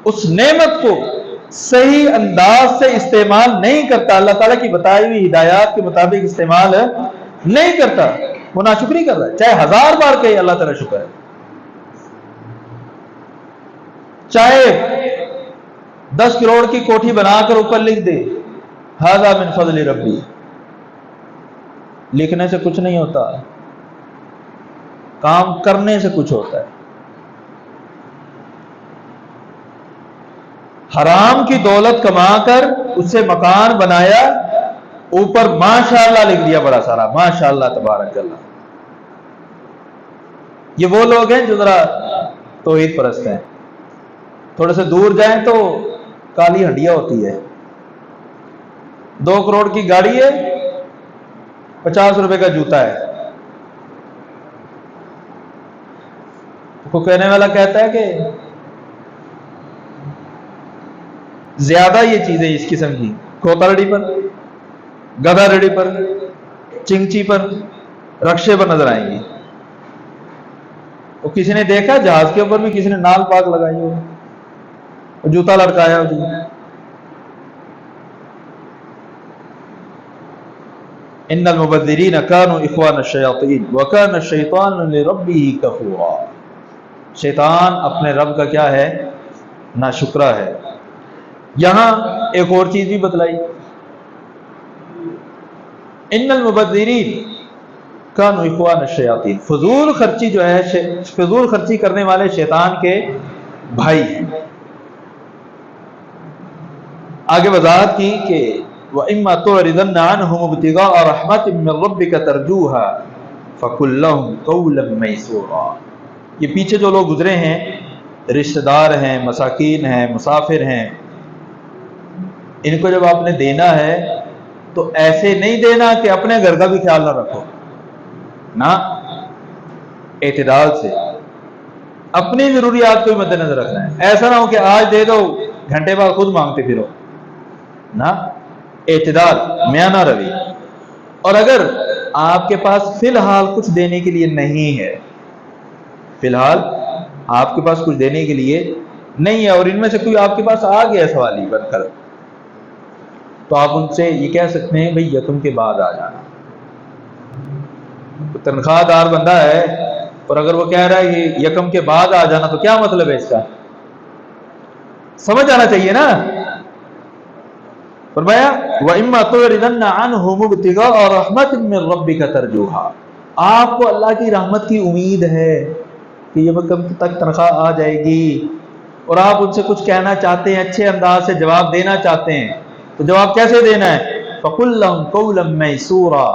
Speaker 1: اس نعمت کو صحیح انداز سے استعمال نہیں کرتا، اللہ تعالیٰ کی بتائی ہوئی ہدایات کے مطابق استعمال نہیں کرتا، وہ ناشکری کر رہا ہے، چاہے 1000 بار کہے اللہ تعالیٰ شکر ہے، چاہے 10 کروڑ کی کوٹھی بنا کر اوپر لکھ دے ھذا من فضل ربی، لکھنے سے کچھ نہیں ہوتا، کام کرنے سے کچھ ہوتا ہے۔ حرام کی دولت کما کر اس سے مکان بنایا، اوپر ماشاءاللہ لکھ دیا بڑا سارا، ماشاءاللہ تبارک اللہ۔ یہ وہ لوگ ہیں جو ذرا توحید پرست ہیں، تھوڑے سے دور جائیں تو کالی ہنڈیا ہوتی ہے، 2 کروڑ کی گاڑی ہے، 50 روپے کا جوتا ہے۔ کو کہنے والا کہتا ہے کہ زیادہ یہ چیزیں اس قسم کی کھوتا ریڈی پر، گدھا ریڈی پر، چنگچی پر، رکشے پر نظر آئیں گی۔ وہ کسی نے دیکھا جہاز کے اوپر بھی کسی نے نال پاک لگائی ہو، جوتا لڑکایا ہو جی۔ ان المبذرین کانوا اخوان الشیاطین وکان الشیطان لربہ کفورا، شیطان اپنے رب کا کیا ہے؟ ناشکرا ہے۔ یہاں ایک اور چیز بھی بتلائی، ان المبذرین کانوا اخوان الشیاطین، فضول خرچی جو ہے، فضول خرچی کرنے والے شیطان کے بھائی ہیں۔ آگے وضاحت کی کہ وَإِمَّا تُعْرِضَنَّ عَنْهُمُ ابْتِغَاءَ رَحْمَةٍ مِّن رَّبِّكَ تَرْجُوهَا فَقُل لَّهُمْ قَوْلًا مَّيْسُورًا۔ یہ پیچھے جو لوگ گزرے ہیں، رشتہ دار ہیں، مساکین ہیں، مسافر ہیں، ان کو جب آپ نے دینا ہے تو ایسے نہیں دینا کہ اپنے گھر کا بھی خیال نہ رکھو، نہ، اعتدال سے اپنی ضروریات کو بھی مد نظر رکھنا ہے۔ ایسا نہ ہو کہ آج دے دو گھنٹے بعد خود مانگتے پھرو، نہ، اعتدال، میانہ روی۔ اور اگر آپ کے پاس فی الحال کچھ دینے کے لیے نہیں ہے، فی الحال آپ کے پاس کچھ دینے کے لیے نہیں ہے، اور ان میں سے کوئی آپ کے پاس آ گیا سوالی بن کر، تو آپ ان سے یہ کہہ سکتے ہیں بھئی یکم کے بعد آ جانا۔ تنخواہ دار بندہ ہے اور اگر وہ کہہ رہا ہے کہ یکم کے بعد آ جانا، تو کیا مطلب ہے اس کا؟ سمجھ آنا چاہیے نا۔ فرمایا وَإِمَّا تُعْرِضَنَّ عَنْهُمُ ابْتِغَاءَ رَحْمَةٍ مِّن رَّبِّكَ تَرْجُوهَا، آپ کو اللہ کی رحمت کی امید ہے کہ یہ کب تک تنخواہ آ جائے گی، اور آپ ان سے کچھ کہنا چاہتے ہیں، اچھے انداز سے جواب دینا چاہتے ہیں، تو جواب کیسے دینا ہے؟ فَقُل لَّهُمْ قَوْلًا مَّيْسُورًا،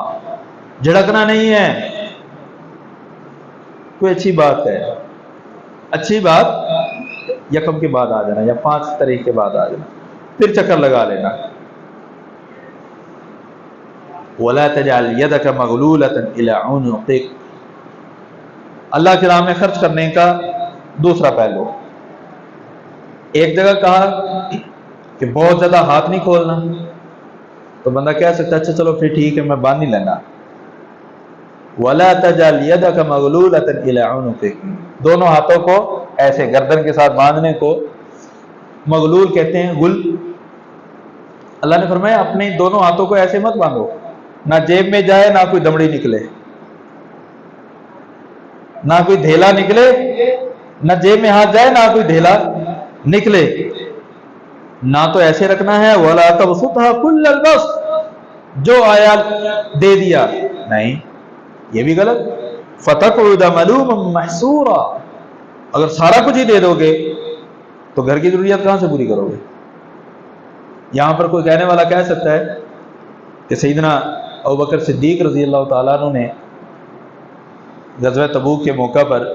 Speaker 1: جھڑکنا نہیں ہے، کوئی اچھی بات ہے، اچھی بات یکم کے بعد آ جانا یا 5 تاریخ کے بعد آ جانا، پھر چکر لگا لینا۔ وَلَا تَجْعَلْ يَدَكَ مَغْلُولَةً إِلَىٰ عُنُقِكَ، اللہ کی راہ میں خرچ کرنے کا دوسرا پہلو، ایک جگہ کہا کہ بہت زیادہ ہاتھ نہیں کھولنا، تو بندہ کہہ سکتا ہے اچھا چلو پھر ٹھیک ہے میں باندھ نہیں لینا. وَلَا تَجْعَلْ يَدَكَ مَغْلُولَةً إِلَىٰ عُنُقِكَ، دونوں ہاتھوں کو ایسے گردن کے ساتھ باندھنے کو مغلول کہتے ہیں، گل. اللہ نے فرمایا اپنے دونوں ہاتھوں کو ایسے مت باندھو، نہ جیب میں جائے نہ کوئی دمڑی نکلے، نہ کوئی دھیلا نکلے، نہ جیب میں ہاتھ جائے نہ کوئی دھیلا نکلے. نہ تو ایسے رکھنا ہے وَلَا تَبْسُطْهَا كُلَّ الْبَسْطِ، جو آیا دے دیا، نہیں یہ بھی غلط. فَتَقْعُدَ مَلُومًا مَحْسُورًا، اگر سارا کچھ ہی دے دو گے تو گھر کی ضروریات کہاں سے پوری کرو گے؟ یہاں پر کوئی کہنے والا کہہ سکتا ہے کہ سیدنا ابوبکر صدیق رضی اللہ تعالیٰ عنہ نے غزوہ تبوک کے موقع پر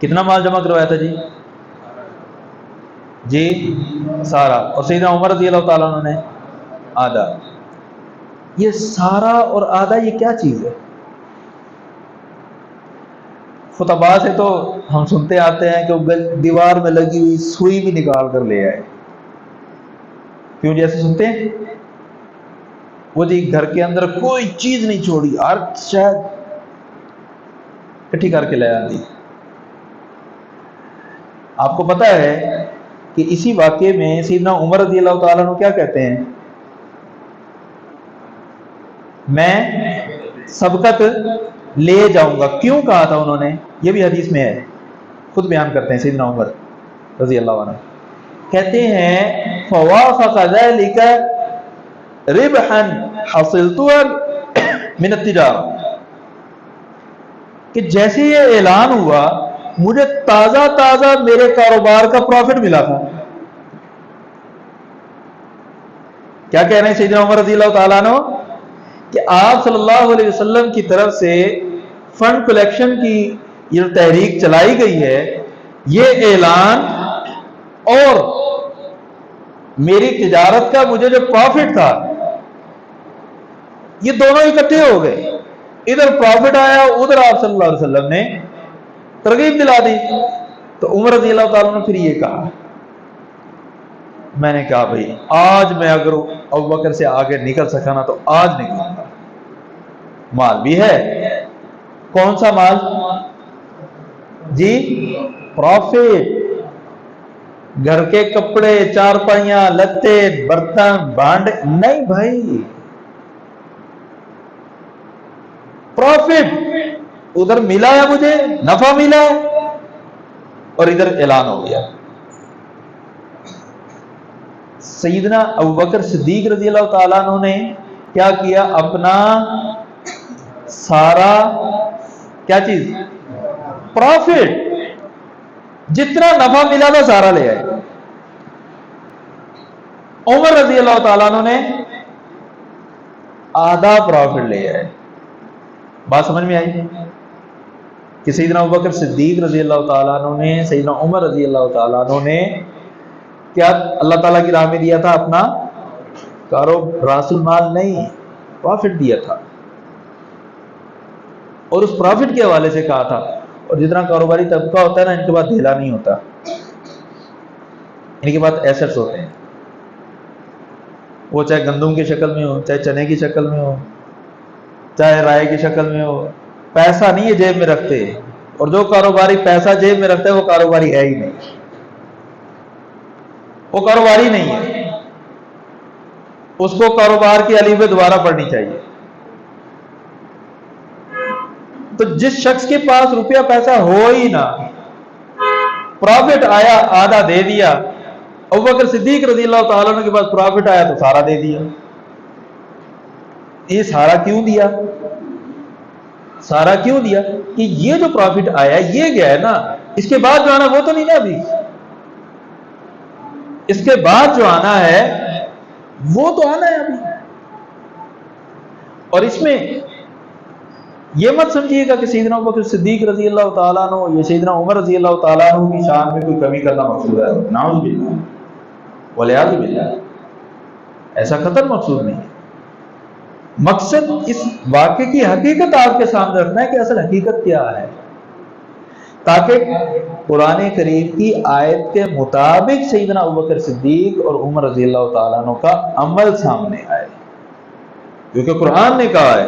Speaker 1: کتنا مال جمع کروایا تھا جی سارا، اور سیدنا عمر رضی اللہ تعالیٰ عنہ نے آدھا. یہ سارا اور آدھا یہ کیا چیز ہے؟ خطباء سے تو ہم سنتے آتے ہیں کہ وہ دیوار میں لگی ہوئی سوئی بھی نکال کر لے آئے. کیوں جیسے سنتے ہیں وہ جی گھر کے اندر کوئی چیز نہیں چھوڑی، ہر شاید اکٹھی کر کے لے آتی. آپ کو پتا ہے کہ اسی واقعے میں سیدنا عمر رضی اللہ تعالیٰ عنہ کیا کہتے ہیں؟ میں سبقت لے جاؤں گا. کیوں کہا تھا انہوں نے؟ یہ بھی حدیث میں ہے، خود بیان کرتے ہیں سیدنا عمر رضی اللہ عنہ. کہتے ہیں فوافق ذلك ربحا حصلته من التجارة، کہ جیسے یہ اعلان ہوا مجھے تازہ میرے کاروبار کا پروفٹ ملا تھا. کیا کہہ رہے ہیں سیدنا عمر رضی اللہ تعالیٰ عنہ؟ کہ آپ صلی اللہ علیہ وسلم کی طرف سے فنڈ کلیکشن کی یہ جو تحریک چلائی گئی ہے، یہ اعلان اور میری تجارت کا مجھے جو پروفٹ تھا، یہ دونوں اکٹھے ہو گئے. ادھر پروفٹ آیا، ادھر آپ صلی اللہ علیہ وسلم نے ترغیب دلا دی. تو عمر رضی اللہ تعالیٰ نے پھر یہ کہا، میں نے کہا بھائی آج میں اگر ابوبکر سے آگے نکل سکا نا تو آج نکلوں گا. مال بھی ہے، کون سا مال جی؟ پروفٹ. گھر کے کپڑے، چارپائیاں، لتے، برتن، بھانڈے نہیں بھائی، پروفٹ. ادھر ملا ہے مجھے نفع ملا ہے، اور ادھر اعلان ہو گیا. سیدنا ابوبکر صدیق رضی اللہ تعالیٰ عنہ نے کیا کیا؟ اپنا سارا کیا چیز؟ پروفٹ، جتنا نفع ملا تھا سارا لے آئے. عمر رضی اللہ تعالیٰ عنہ نے آدھا پروفٹ لے آئے. بات سمجھ میں آئی کہ سیدنا ابوبکر صدیق رضی اللہ تعالیٰ عنہ نے سیدنا عمر رضی اللہ تعالیٰ عنہ نے کیا اللہ تعالیٰ کی راہ میں دیا تھا؟ اپنا راس المال نہیں، پروفٹ دیا تھا. اور اس پروفٹ کے حوالے سے کہا تھا، اور جتنا کاروباری طبقہ ہوتا ہے نا، ان کے پاس دھیلا نہیں ہوتا، ان کے پاس ایسٹس ہوتے ہیں. وہ چاہے گندم کی شکل میں ہو، چاہے چنے کی شکل میں ہو، چاہے رائے کی شکل میں ہو، پیسہ نہیں ہے جیب میں رکھتے. اور جو کاروباری پیسہ جیب میں رکھتا ہے وہ کاروباری ہے ہی نہیں، وہ کاروباری نہیں ہے. اس کو کاروبار کی الف دوبارہ پڑھنی چاہیے. تو جس شخص کے پاس روپیہ پیسہ ہو ہی نہ، پروفٹ آیا آدھا دے دیا. ابوبکر صدیق رضی اللہ تعالیٰ عنہ کے پاس پروفٹ آیا تو سارا دے دیا. یہ سارا کیوں دیا؟ سارا کیوں دیا؟ کہ یہ جو پروفٹ آیا یہ گیا ہے نا، اس کے بعد جو آنا وہ تو نہیں نا. ابھی اس کے بعد جو آنا ہے وہ تو آنا ہے ابھی. اور اس میں یہ مت سمجھیے گا کہ سیدنا ابوبکر صدیق رضی اللہ تعالیٰ عنہ، یہ سیدنا عمر رضی اللہ تعالیٰ عنہ کی شان میں کوئی کمی کرنا مقصود ہے. نعوذ باللہ والعیاذ باللہ، ایسا قطعاً مقصود نہیں. مقصد اس واقعے کی حقیقت آپ کے سامنے رکھنا ہے کہ اصل حقیقت کیا ہے. تاکہ قرآن کریم کی آیت کے مطابق سیدنا ابوبکر صدیق اور عمر رضی اللہ تعالیٰ عنہ کا عمل سامنے آئے. کیونکہ قرآن نے کہا ہے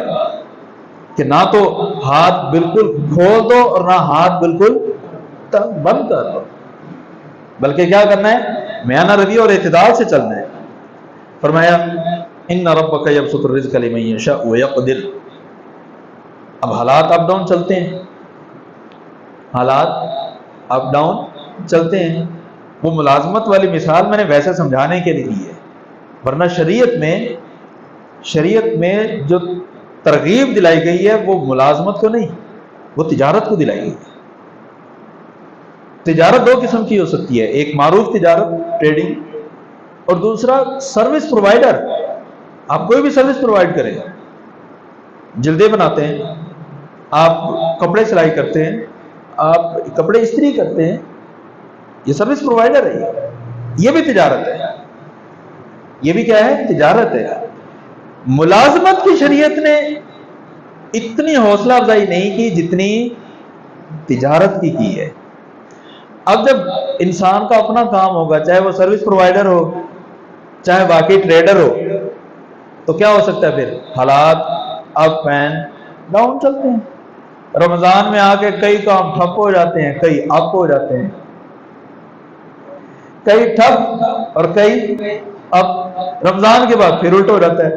Speaker 1: کہ نہ تو ہاتھ بالکل کھول دو اور نہ ہاتھ بالکل بند کر دو، بلکہ کیا کرنا ہے؟ میانہ روی اور اعتدال سے چلنا ہے. فرمایا ان ربک یبسط الرزق لمن یشاء ویقدر. اب حالات اپ ڈاؤن چلتے ہیں، حالات اپ ڈاؤن چلتے ہیں. وہ ملازمت والی مثال میں نے ویسے سمجھانے کے لیے دی ہے، ورنہ شریعت میں جو ترغیب دلائی گئی ہے وہ ملازمت کو نہیں، وہ تجارت کو دلائی گئی ہے. تجارت دو قسم کی ہو سکتی ہے، ایک معروف تجارت ٹریڈنگ، اور دوسرا سروس پرووائڈر. آپ کوئی بھی سروس پرووائڈ کریں، جلدیں بناتے ہیں، آپ کپڑے سلائی کرتے ہیں، آپ کپڑے استری کرتے ہیں، یہ سروس پرووائڈر ہے. یہ بھی تجارت ہے، یہ بھی کیا ہے؟ تجارت ہے. ملازمت کی شریعت نے اتنی حوصلہ افزائی نہیں کی جتنی تجارت کی ہے. اب جب انسان کا اپنا کام ہوگا، چاہے وہ سروس پرووائڈر ہو چاہے باقی ٹریڈر ہو، تو کیا ہو سکتا ہے؟ پھر حالات اپ اینڈ ڈاؤن چلتے ہیں. رمضان میں آ کے کئی کام ٹھپ ہو جاتے ہیں، کئی اپ ہو جاتے ہیں، کئی ٹھپ اور کئی اپ. رمضان کے بعد پھر الٹ ہو جاتا ہے،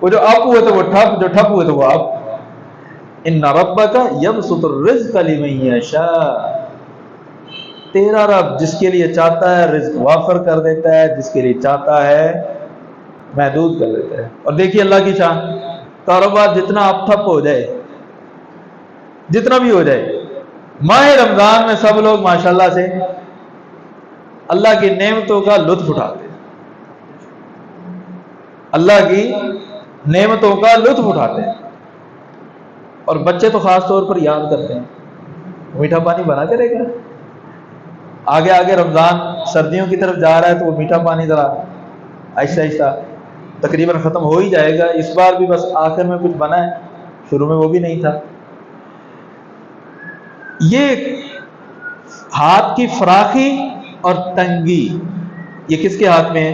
Speaker 1: وہ جو اپ ہوئے تو وہ ٹھپ، جو ٹھپ ہوئے تو وہ اپ. ان ربک یبسط الرزق لمن یشاء. تیرا رب جس کے لیے چاہتا ہے رزق وافر کر دیتا ہے، جس کے لیے چاہتا ہے محدود کر دیتا ہے. اور دیکھیے اللہ کی شان، کاروبار جتنا اب ٹھپ ہو جائے، جتنا بھی ہو جائے، ماہ رمضان میں سب لوگ ماشاءاللہ سے اللہ کی نعمتوں کا لطف اٹھاتے ہیں، اللہ کی نعمتوں کا لطف اٹھاتے ہیں. اور بچے تو خاص طور پر یاد کرتے ہیں، میٹھا پانی بنا کے رہے گا. آگے آگے رمضان سردیوں کی طرف جا رہا ہے تو وہ میٹھا پانی ذرا آہستہ آہستہ تقریباً ختم ہو ہی جائے گا. اس بار بھی بس آخر میں کچھ بنا ہے، شروع میں وہ بھی نہیں تھا. یہ ہاتھ کی فراخی اور تنگی یہ کس کے ہاتھ میں ہے؟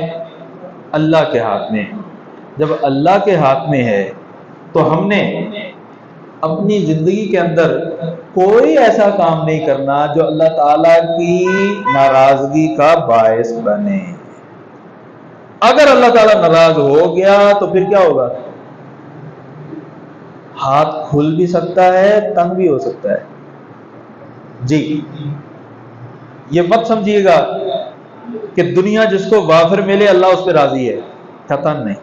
Speaker 1: اللہ کے ہاتھ میں. جب اللہ کے ہاتھ میں ہے تو ہم نے اپنی زندگی کے اندر کوئی ایسا کام نہیں کرنا جو اللہ تعالیٰ کی ناراضگی کا باعث بنے. اگر اللہ تعالیٰ ناراض ہو گیا تو پھر کیا ہوگا؟ ہاتھ کھل بھی سکتا ہے، تنگ بھی ہو سکتا ہے. جی یہ مت سمجھیے گا کہ دنیا جس کو وافر ملے اللہ اس پہ راضی ہے، قطعاً نہیں.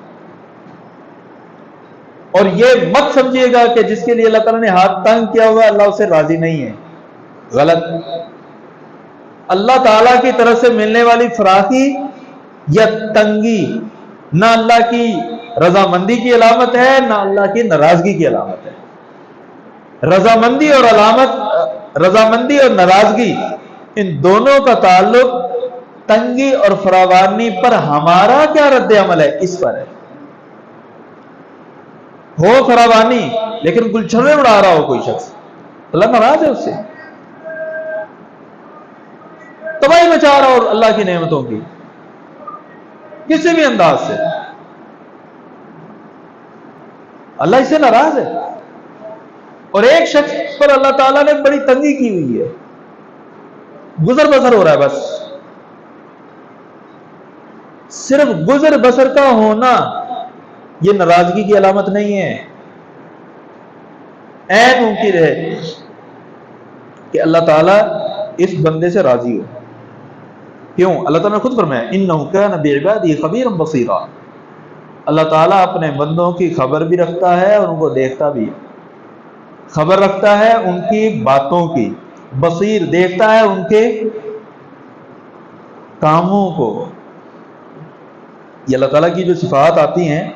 Speaker 1: اور یہ مت سمجھیے گا کہ جس کے لیے اللہ تعالیٰ نے ہاتھ تنگ کیا ہوا اللہ اس سے راضی نہیں ہے. غلط. اللہ تعالیٰ کی طرف سے ملنے والی فراخی یا تنگی نہ اللہ کی رضامندی کی علامت ہے نہ اللہ کی ناراضگی کی علامت ہے. رضامندی اور ناراضگی ان دونوں کا تعلق تنگی اور فراوانی پر ہمارا کیا رد عمل ہے اس پر ہے. ہو فراوانی لیکن گلچھنے اڑا رہا ہو کوئی شخص، اللہ ناراض ہے اس سے. تباہی مچا رہا ہو اللہ کی نعمتوں کی کسی بھی انداز سے، اللہ اس سے ناراض ہے. اور ایک شخص پر اللہ تعالیٰ نے بڑی تنگی کی ہوئی ہے، گزر بسر ہو رہا ہے، بس صرف گزر بسر کا ہونا یہ ناراضگی کی علامت نہیں ہے. عین ممکن ہے کہ اللہ تعالیٰ اس بندے سے راضی ہو. کیوں؟ اللہ تعالیٰ نے خود فرمایا انہ کان بعبادہ خبیرا بصیرا. اللہ تعالیٰ اپنے بندوں کی خبر بھی رکھتا ہے اور ان کو دیکھتا بھی ہے. خبر رکھتا ہے ان کی باتوں کی، بصیر دیکھتا ہے ان کے کاموں کو. یہ اللہ تعالیٰ کی جو صفات آتی ہیں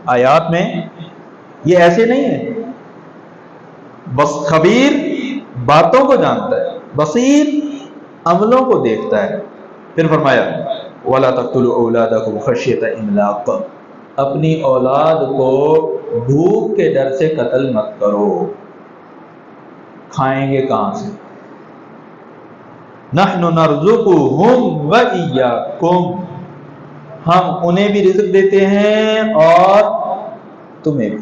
Speaker 1: آیات میں یہ ایسے نہیں ہے. بس خبیر باتوں کو جانتا ہے، بصیر عملوں کو دیکھتا ہے. پھر فرمایا وَلَا تَقْتُلُوا أَوْلَادَكُمْ خَشْيَةَ إِمْلَاقٍ. اپنی اولاد کو بھوک کے ڈر سے قتل مت کرو، کھائیں گے کہاں سے؟ نحن نرزقهم وإياكم، ہم انہیں بھی رزق دیتے ہیں اور تمہیں بھی۔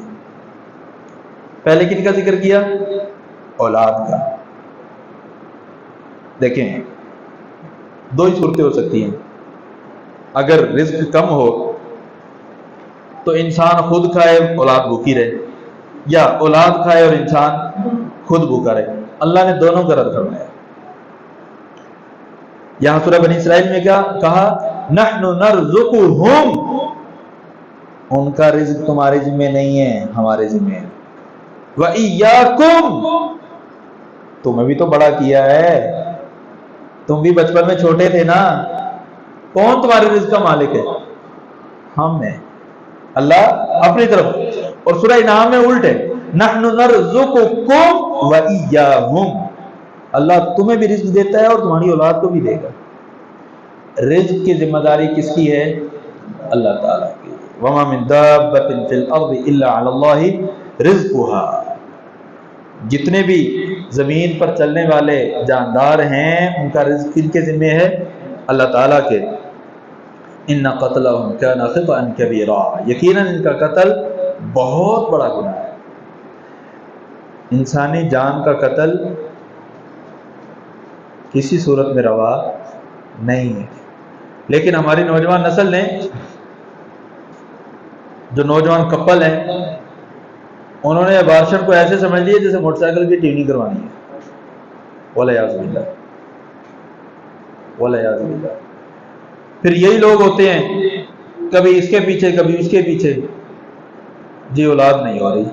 Speaker 1: پہلے کن کا ذکر کیا؟ اولاد کا۔ دیکھیں دو ہی صورتیں ہو سکتی ہیں، اگر رزق کم ہو تو انسان خود کھائے اولاد بھوکی رہے، یا اولاد کھائے اور انسان خود بھوکا رہے۔ اللہ نے دونوں کا رد فرمایا۔ یہاں سورہ بنی اسرائیل میں کیا کہا؟ نحن نرزقهم، ان کا رزق تمہارے ذمہ نہیں ہے، ہمارے ذمہ ہے۔ وَإِيَّاكُمْ، تمہیں بھی تو بڑا کیا ہے، تم بھی بچپن میں چھوٹے تھے نا، کون تمہارے رزق کا مالک ہے؟ ہم ہیں، اللہ اپنی طرف۔ اور سورہ انعام میں الٹ ہے، نحن نرزقکم وَإِيَّاهُمْ، اللہ تمہیں بھی رزق دیتا ہے اور تمہاری اولاد کو بھی دے گا۔ رزق کی ذمہ داری کس کی ہے؟ اللہ تعالیٰ کی۔ وَمَا مِن دَابَّةٍ فِي الْأَرْضِ إِلَّا عَلَى اللَّهِ رِزْقُهَا، جتنے بھی زمین پر چلنے والے جاندار ہیں ان کا رزق کن کے ذمہ ہے؟ اللہ تعالیٰ کے۔ إِنَّ قَتْلَهُمْ كَانَ خِطْئًا كَبِيرًا، یقیناً ان کا قتل بہت بڑا گناہ ہے۔ انسانی جان کا قتل کسی صورت میں روا نہیں ہے، لیکن ہماری نوجوان نسل نے، جو نوجوان کپل ہیں، انہوں نے ابارشن کو ایسے سمجھ لیا جیسے موٹر سائیکل کی ٹیوننگ کروانی ہے۔ والعیاذ باللہ، والعیاذ باللہ۔ پھر یہی لوگ ہوتے ہیں کبھی اس کے پیچھے کبھی اس کے پیچھے، جی اولاد نہیں ہو رہی۔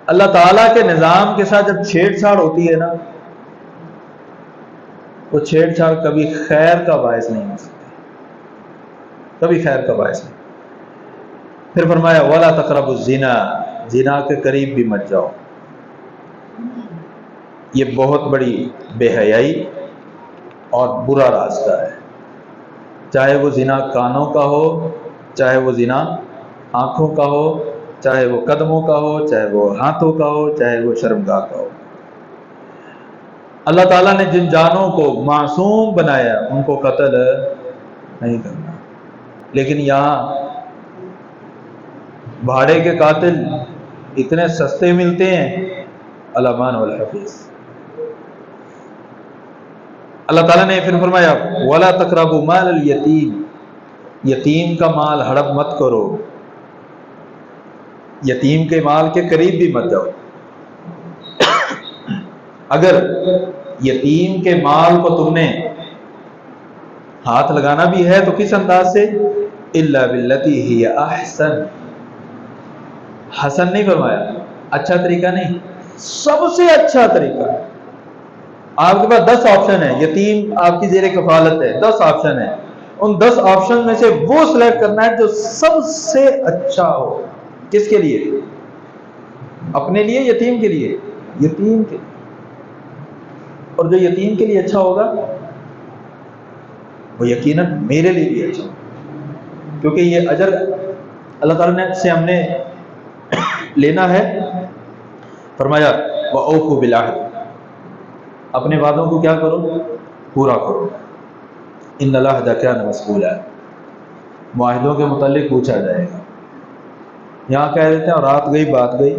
Speaker 1: اللہ تعالیٰ کے نظام کے ساتھ جب چھیڑ چھاڑ ہوتی ہے نا، وہ چھیڑ چھاڑ کبھی خیر کا باعث نہیں ہو سکتی، کبھی خیر کا باعث نہیں۔ پھر فرمایا وَلَا تَقْرَبُوا الزِّنَا، زنا کے قریب بھی مت جاؤ۔ یہ بہت بڑی بے حیائی اور برا راستہ ہے، چاہے وہ زنا کانوں کا ہو، چاہے وہ زنا آنکھوں کا ہو، چاہے وہ قدموں کا ہو، چاہے وہ ہاتھوں کا ہو، چاہے وہ شرمگاہ کا ہو۔ اللہ تعالیٰ نے جن جانوں کو معصوم بنایا ان کو قتل نہیں کرنا، لیکن یہاں بھاڑے کے قاتل اتنے سستے ملتے ہیں، الامان والحفیظ۔ اللہ تعالیٰ نے پھر فرمایا وَلَا تَقْرَبُوا مَالَ الْيَتِيمِ، یتیم کا مال ہڑپ مت کرو، یتیم کے مال کے قریب بھی مت جاؤ۔ اگر یتیم کے مال کو تم نے ہاتھ لگانا بھی ہے تو کس انداز سے؟ الا باللتی ہی احسن، حسن نہیں فرمایا، اچھا طریقہ نہیں، سب سے اچھا طریقہ۔ آپ کے پاس 10 آپشن ہیں، یتیم آپ کی زیر کفالت ہے، 10 آپشن ہیں، ان 10 آپشن میں سے وہ سلیکٹ کرنا ہے جو سب سے اچھا ہو۔ کس کے لیے؟ اپنے لیے، یتیم کے لیے؟ یتیم کے لیے۔ اور جو یتیم کے لیے اچھا ہوگا وہ یقیناً میرے لیے بھی اچھا ہوگا، کیونکہ یہ اجر اللہ تعالیٰ نے سے ہم نے لینا ہے۔ فرمایا وَأَوْفُوا بِالْعَهْدِ، اپنے وعدوں کو کیا کرو؟ پورا کرو۔ إِنَّ الْعَهْدَ كَانَ مَسْئُولًا، معاہدوں کے متعلق پوچھا جائے گا۔ یہاں کہہ دیتے ہیں اور رات گئی بات گئی،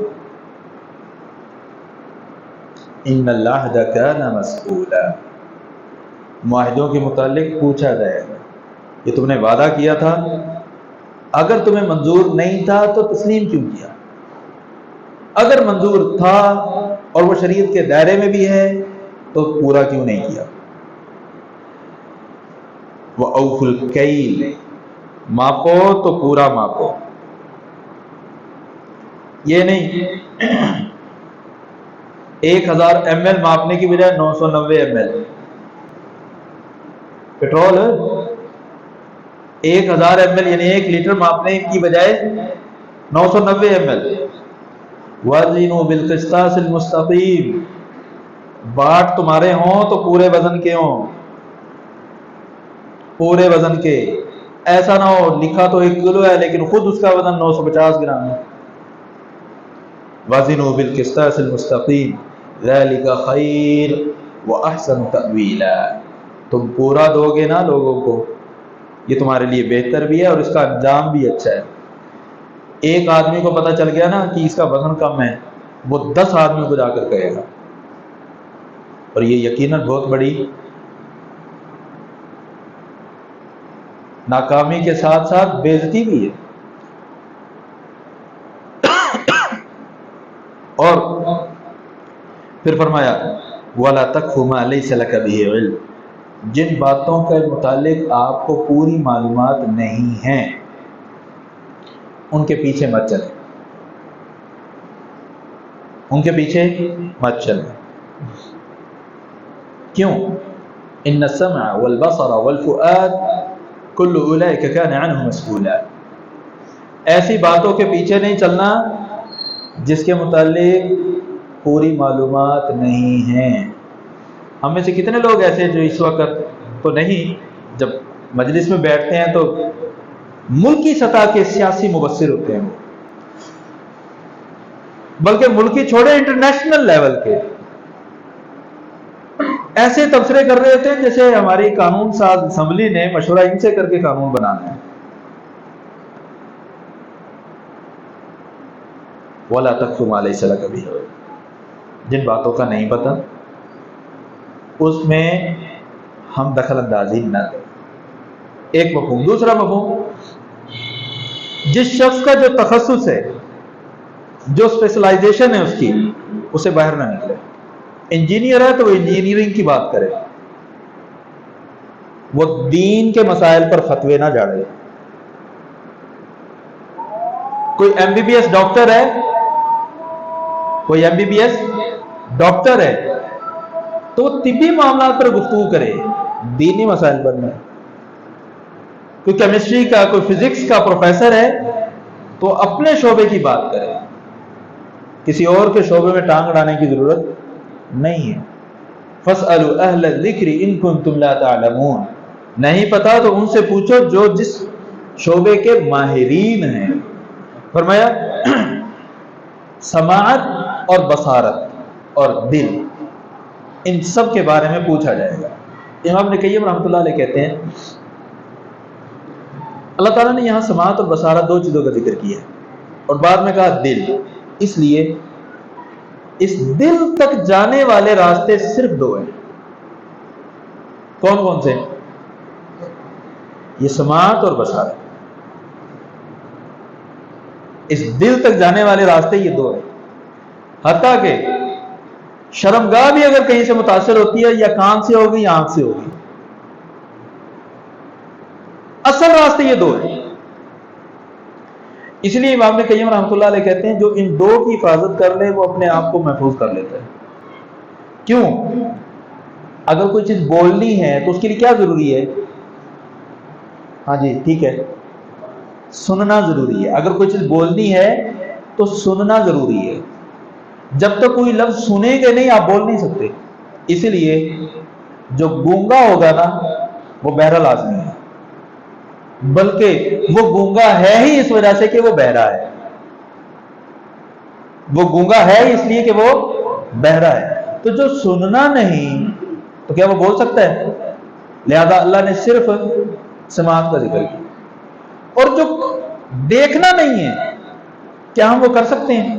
Speaker 1: ان العہد کان مسئولا، معاہدوں کے متعلق پوچھا جائے گا، یہ تم نے وعدہ کیا تھا، اگر تمہیں منظور نہیں تھا تو تسلیم کیوں کیا؟ اگر منظور تھا اور وہ شریعت کے دائرے میں بھی ہے تو پورا کیوں نہیں کیا؟ وَأَوْفُوا الْكَيْلَ، ماپو تو پورا ماپو، یہ نہیں 1000 ml ماپنے کی بجائے 990 ml پیٹرول، 1000 ml یعنی 1 لیٹر ماپنے کی بجائے 990 ml۔ وَزِنُوا بِالْقِسْطَاسِ الْمُسْتَقِيمِ، باٹ تمہارے ہوں تو پورے وزن کے ہوں، پورے وزن کے، ایسا نہ ہو لکھا تو 1 کلو ہے لیکن خود اس کا وزن 950 گرام ہے۔ وزنوا بالقسطاس المستقیم ذلک خیر واحسن تأویلا. تم پورا دو گے نا لوگوں کو، یہ تمہارے لیے بہتر بھی ہے اور اس کا انجام بھی اچھا ہے. ایک آدمی کو پتہ چل گیا نا کہ اس کا وزن کم ہے، وہ 10 آدمیوں کو جا کر کہے گا، اور یہ یقیناً بہت بڑی ناکامی کے ساتھ ساتھ بے عزتی بھی ہے. اور پھر فرمایا وَلَا تَقْفُ مَا لَيْسَ لَكَ بِهِ عِلْمٌ، جن باتوں کے متعلق آپ کو پوری معلومات نہیں ہیں ان کے پیچھے مت چلیں، ان کے پیچھے مت چلیں. کیوں؟ ان السمع والبصر والفؤاد كل اولئک کان عنہ مسئولا. ایسی باتوں کے پیچھے نہیں چلنا جس کے متعلق پوری معلومات نہیں ہیں. ہم میں سے کتنے لوگ ایسے جو اس وقت تو نہیں، جب مجلس میں بیٹھتے ہیں تو ملکی سطح کے سیاسی مبصر ہوتے ہیں، بلکہ ملکی چھوڑے انٹرنیشنل لیول کے ایسے تبصرے کر رہے ہوتے ہیں جیسے ہماری قانون ساز اسمبلی نے مشورہ ان سے کر کے قانون بنانا ہے. وَلَا تَقْفُ مَا لَيْسَ لَكَ بِهِ عِلْمٌ، جن باتوں کا نہیں پتہ اس میں ہم دخل اندازی نہ کریں. ایک مفہوم. دوسرا مفہوم، جس شخص کا جو تخصص ہے، جو اسپیشلائزیشن ہے اس کی، اسے باہر نہ نکلے. انجینئر ہے تو وہ انجینئرنگ کی بات کرے، وہ دین کے مسائل پر فتوے نہ جاڑے. کوئی M B B S doctor ہے، کوئی M B B S doctor ہے تو وہ طبی معاملات پر گفتگو کرے، دینی مسائل پر نہیں. کوئی کیمسٹری کا، کوئی فزکس کا پروفیسر ہے تو اپنے شعبے کی بات کرے، کسی اور کے شعبے میں ٹانگ اڑانے کی ضرورت نہیں ہے. فَاسْأَلُوا أَهْلَ الذِّكْرِ إِن كُنتُمْ لَا تَعْلَمُونَ، نہیں پتا تو ان سے پوچھو جو جس شعبے کے ماہرین ہیں. فرمایا سماعت اور بصارت اور دل، ان سب کے بارے میں پوچھا جائے گا. امام ابن قیم رحمۃ اللہ علیہ کہتے ہیں اللہ تعالیٰ نے یہاں سماعت اور بصارت دو چیزوں کا ذکر کیا اور بعد میں کہا دل، اس لیے اس دل تک جانے والے راستے صرف دو ہیں. کون کون سے؟ یہ سماعت اور بصارت. اس دل تک جانے والے راستے یہ دو ہیں. حتیٰ کہ شرمگاہ بھی اگر کہیں سے متاثر ہوتی ہے یا کان سے ہوگی یا آنکھ سے ہوگی، اصل راستے یہ دو ہیں. اس لیے امام ابن قیم رحمۃ اللہ علیہ کہتے ہیں جو ان دو کی حفاظت کر لے وہ اپنے آپ کو محفوظ کر لیتا ہے. کیوں؟ اگر کوئی چیز بولنی ہے تو اس کے لیے کیا ضروری ہے؟ ہاں جی ٹھیک ہے، سننا ضروری ہے. اگر کوئی چیز بولنی ہے تو سننا ضروری ہے. جب تک کوئی لفظ سنیں گے نہیں آپ بول نہیں سکتے. اسی لیے جو گونگا ہوگا نا وہ بہرا لازمی ہے، بلکہ وہ گونگا ہے ہی اس وجہ سے کہ وہ بہرا ہے. وہ گونگا ہے اس لیے کہ وہ بہرا ہے. تو جو سننا نہیں تو کیا وہ بول سکتا ہے؟ لہذا اللہ نے صرف سماعت کا ذکر کیا. اور جو دیکھنا نہیں ہے کیا ہم وہ کر سکتے ہیں؟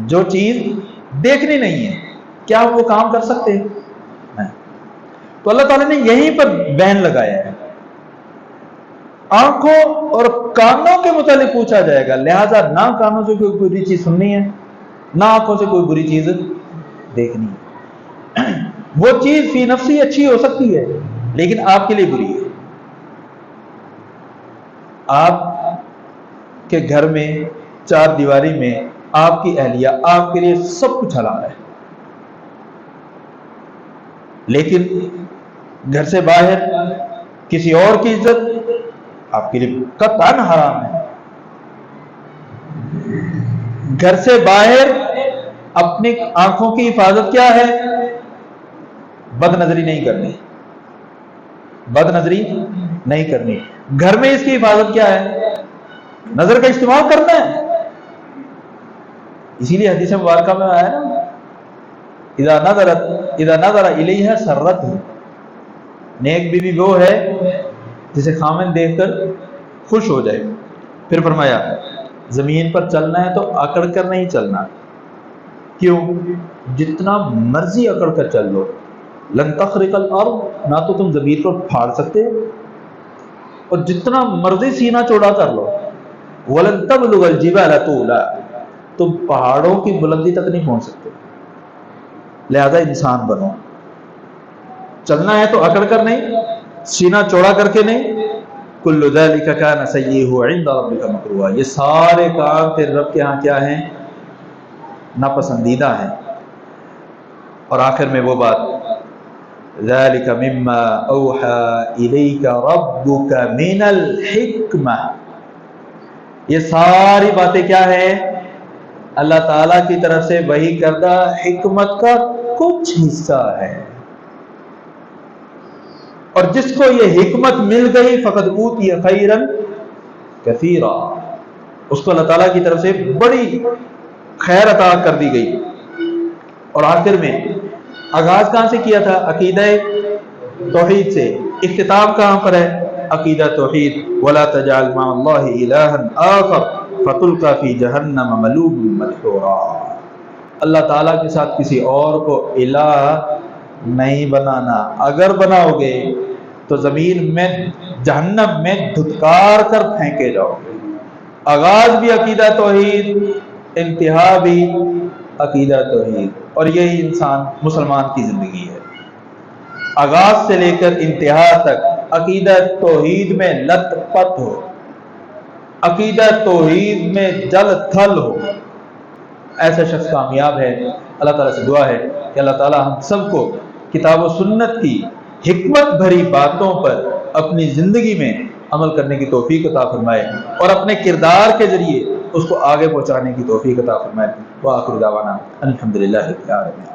Speaker 1: جو چیز دیکھنی نہیں ہے کیا ہم وہ کام کر سکتے ہیں؟ نہیں. تو اللہ تعالیٰ نے یہیں پر بین لگایا ہے. آنکھوں اور کانوں کے متعلق پوچھا جائے گا، لہذا نہ کانوں سے کوئی بری چیز سننی ہے نہ آنکھوں سے کوئی بری چیز دیکھنی ہے. وہ چیز فی نفسی اچھی ہو سکتی ہے لیکن آپ کے لیے بری ہے. آپ کے گھر میں چار دیواری میں آپ کی اہلیہ آپ کے لیے سب کچھ حلال ہے، لیکن گھر سے باہر کسی اور کی عزت آپ کے لیے قطعاً حرام ہے. گھر سے باہر اپنی آنکھوں کی حفاظت کیا ہے؟ بد نظری نہیں کرنی، بد نظری نہیں کرنی. گھر میں اس کی حفاظت کیا ہے؟ نظر کا استعمال کرنا ہے. اسی لیے حدیث مبارکہ میں آیا نا اذا نظر الیہا سرتہ، نیک بیوی وہ ہے جسے خامن دیکھ کر خوش ہو جائے. پھر فرمایا زمین پر چلنا ہے تو اکڑ کر نہیں چلنا. کیوں؟ جتنا مرضی اکڑ کر چل لو، لن تخرق الارض، نہ تو تم زمین کو پھاڑ سکتے ہو، اور جتنا مرضی سینہ چوڑا کر لو، ولن تبلغ الجبال طولا، تم پہاڑوں کی بلندی تک نہیں پہنچ سکتے. لہذا انسان بنو، چلنا ہے تو اکڑ کر نہیں، سینہ چوڑا کر کے نہیں. کل ذلک کان سیئہ عند ربک مکروہا، یہ سارے کام تیرے رب کے ہاں کیا ہیں؟ ناپسندیدہ ہیں. اور آخر میں وہ بات ذلک مما اوحی الیک ربک من الحکمہ، یہ ساری باتیں کیا ہیں؟ اللہ تعالیٰ کی طرف سے وحی کردہ حکمت کا کچھ حصہ ہے. اور جس کو یہ حکمت مل گئی فقد اوتی خیرا کثیرا، اس کو اللہ تعالیٰ کی طرف سے بڑی خیر عطا کر دی گئی. اور آخر میں آغاز کہاں سے کیا تھا؟ عقیدہ توحید سے. اختتام کہاں پر ہے؟ عقیدہ توحید. ولا تجعل مع اللہ الہا آخر فتلقى فی جہنم ملوما مدحورا، اللہ تعالیٰ کے ساتھ کسی اور کو الہ نہیں بنانا. اگر بناؤ گے تو زمین میں جہنم میں دھتکار کر پھینکے جاؤ گے. آغاز بھی عقیدہ توحید، انتہا بھی عقیدہ توحید. اور یہی انسان مسلمان کی زندگی ہے، آغاز سے لے کر انتہا تک عقیدہ توحید میں لت پت ہو، عقیدہ توحید میں جل تھل ہو. ایسا شخص کامیاب ہے. اللہ تعالیٰ سے دعا ہے کہ اللہ تعالیٰ ہم سب کو کتاب و سنت کی حکمت بھری باتوں پر اپنی زندگی میں عمل کرنے کی توفیق عطا فرمائے، اور اپنے کردار کے ذریعے اس کو آگے پہنچانے کی توفیق عطا فرمائے. وآخر دعوانا الحمدللہ رب العالمین.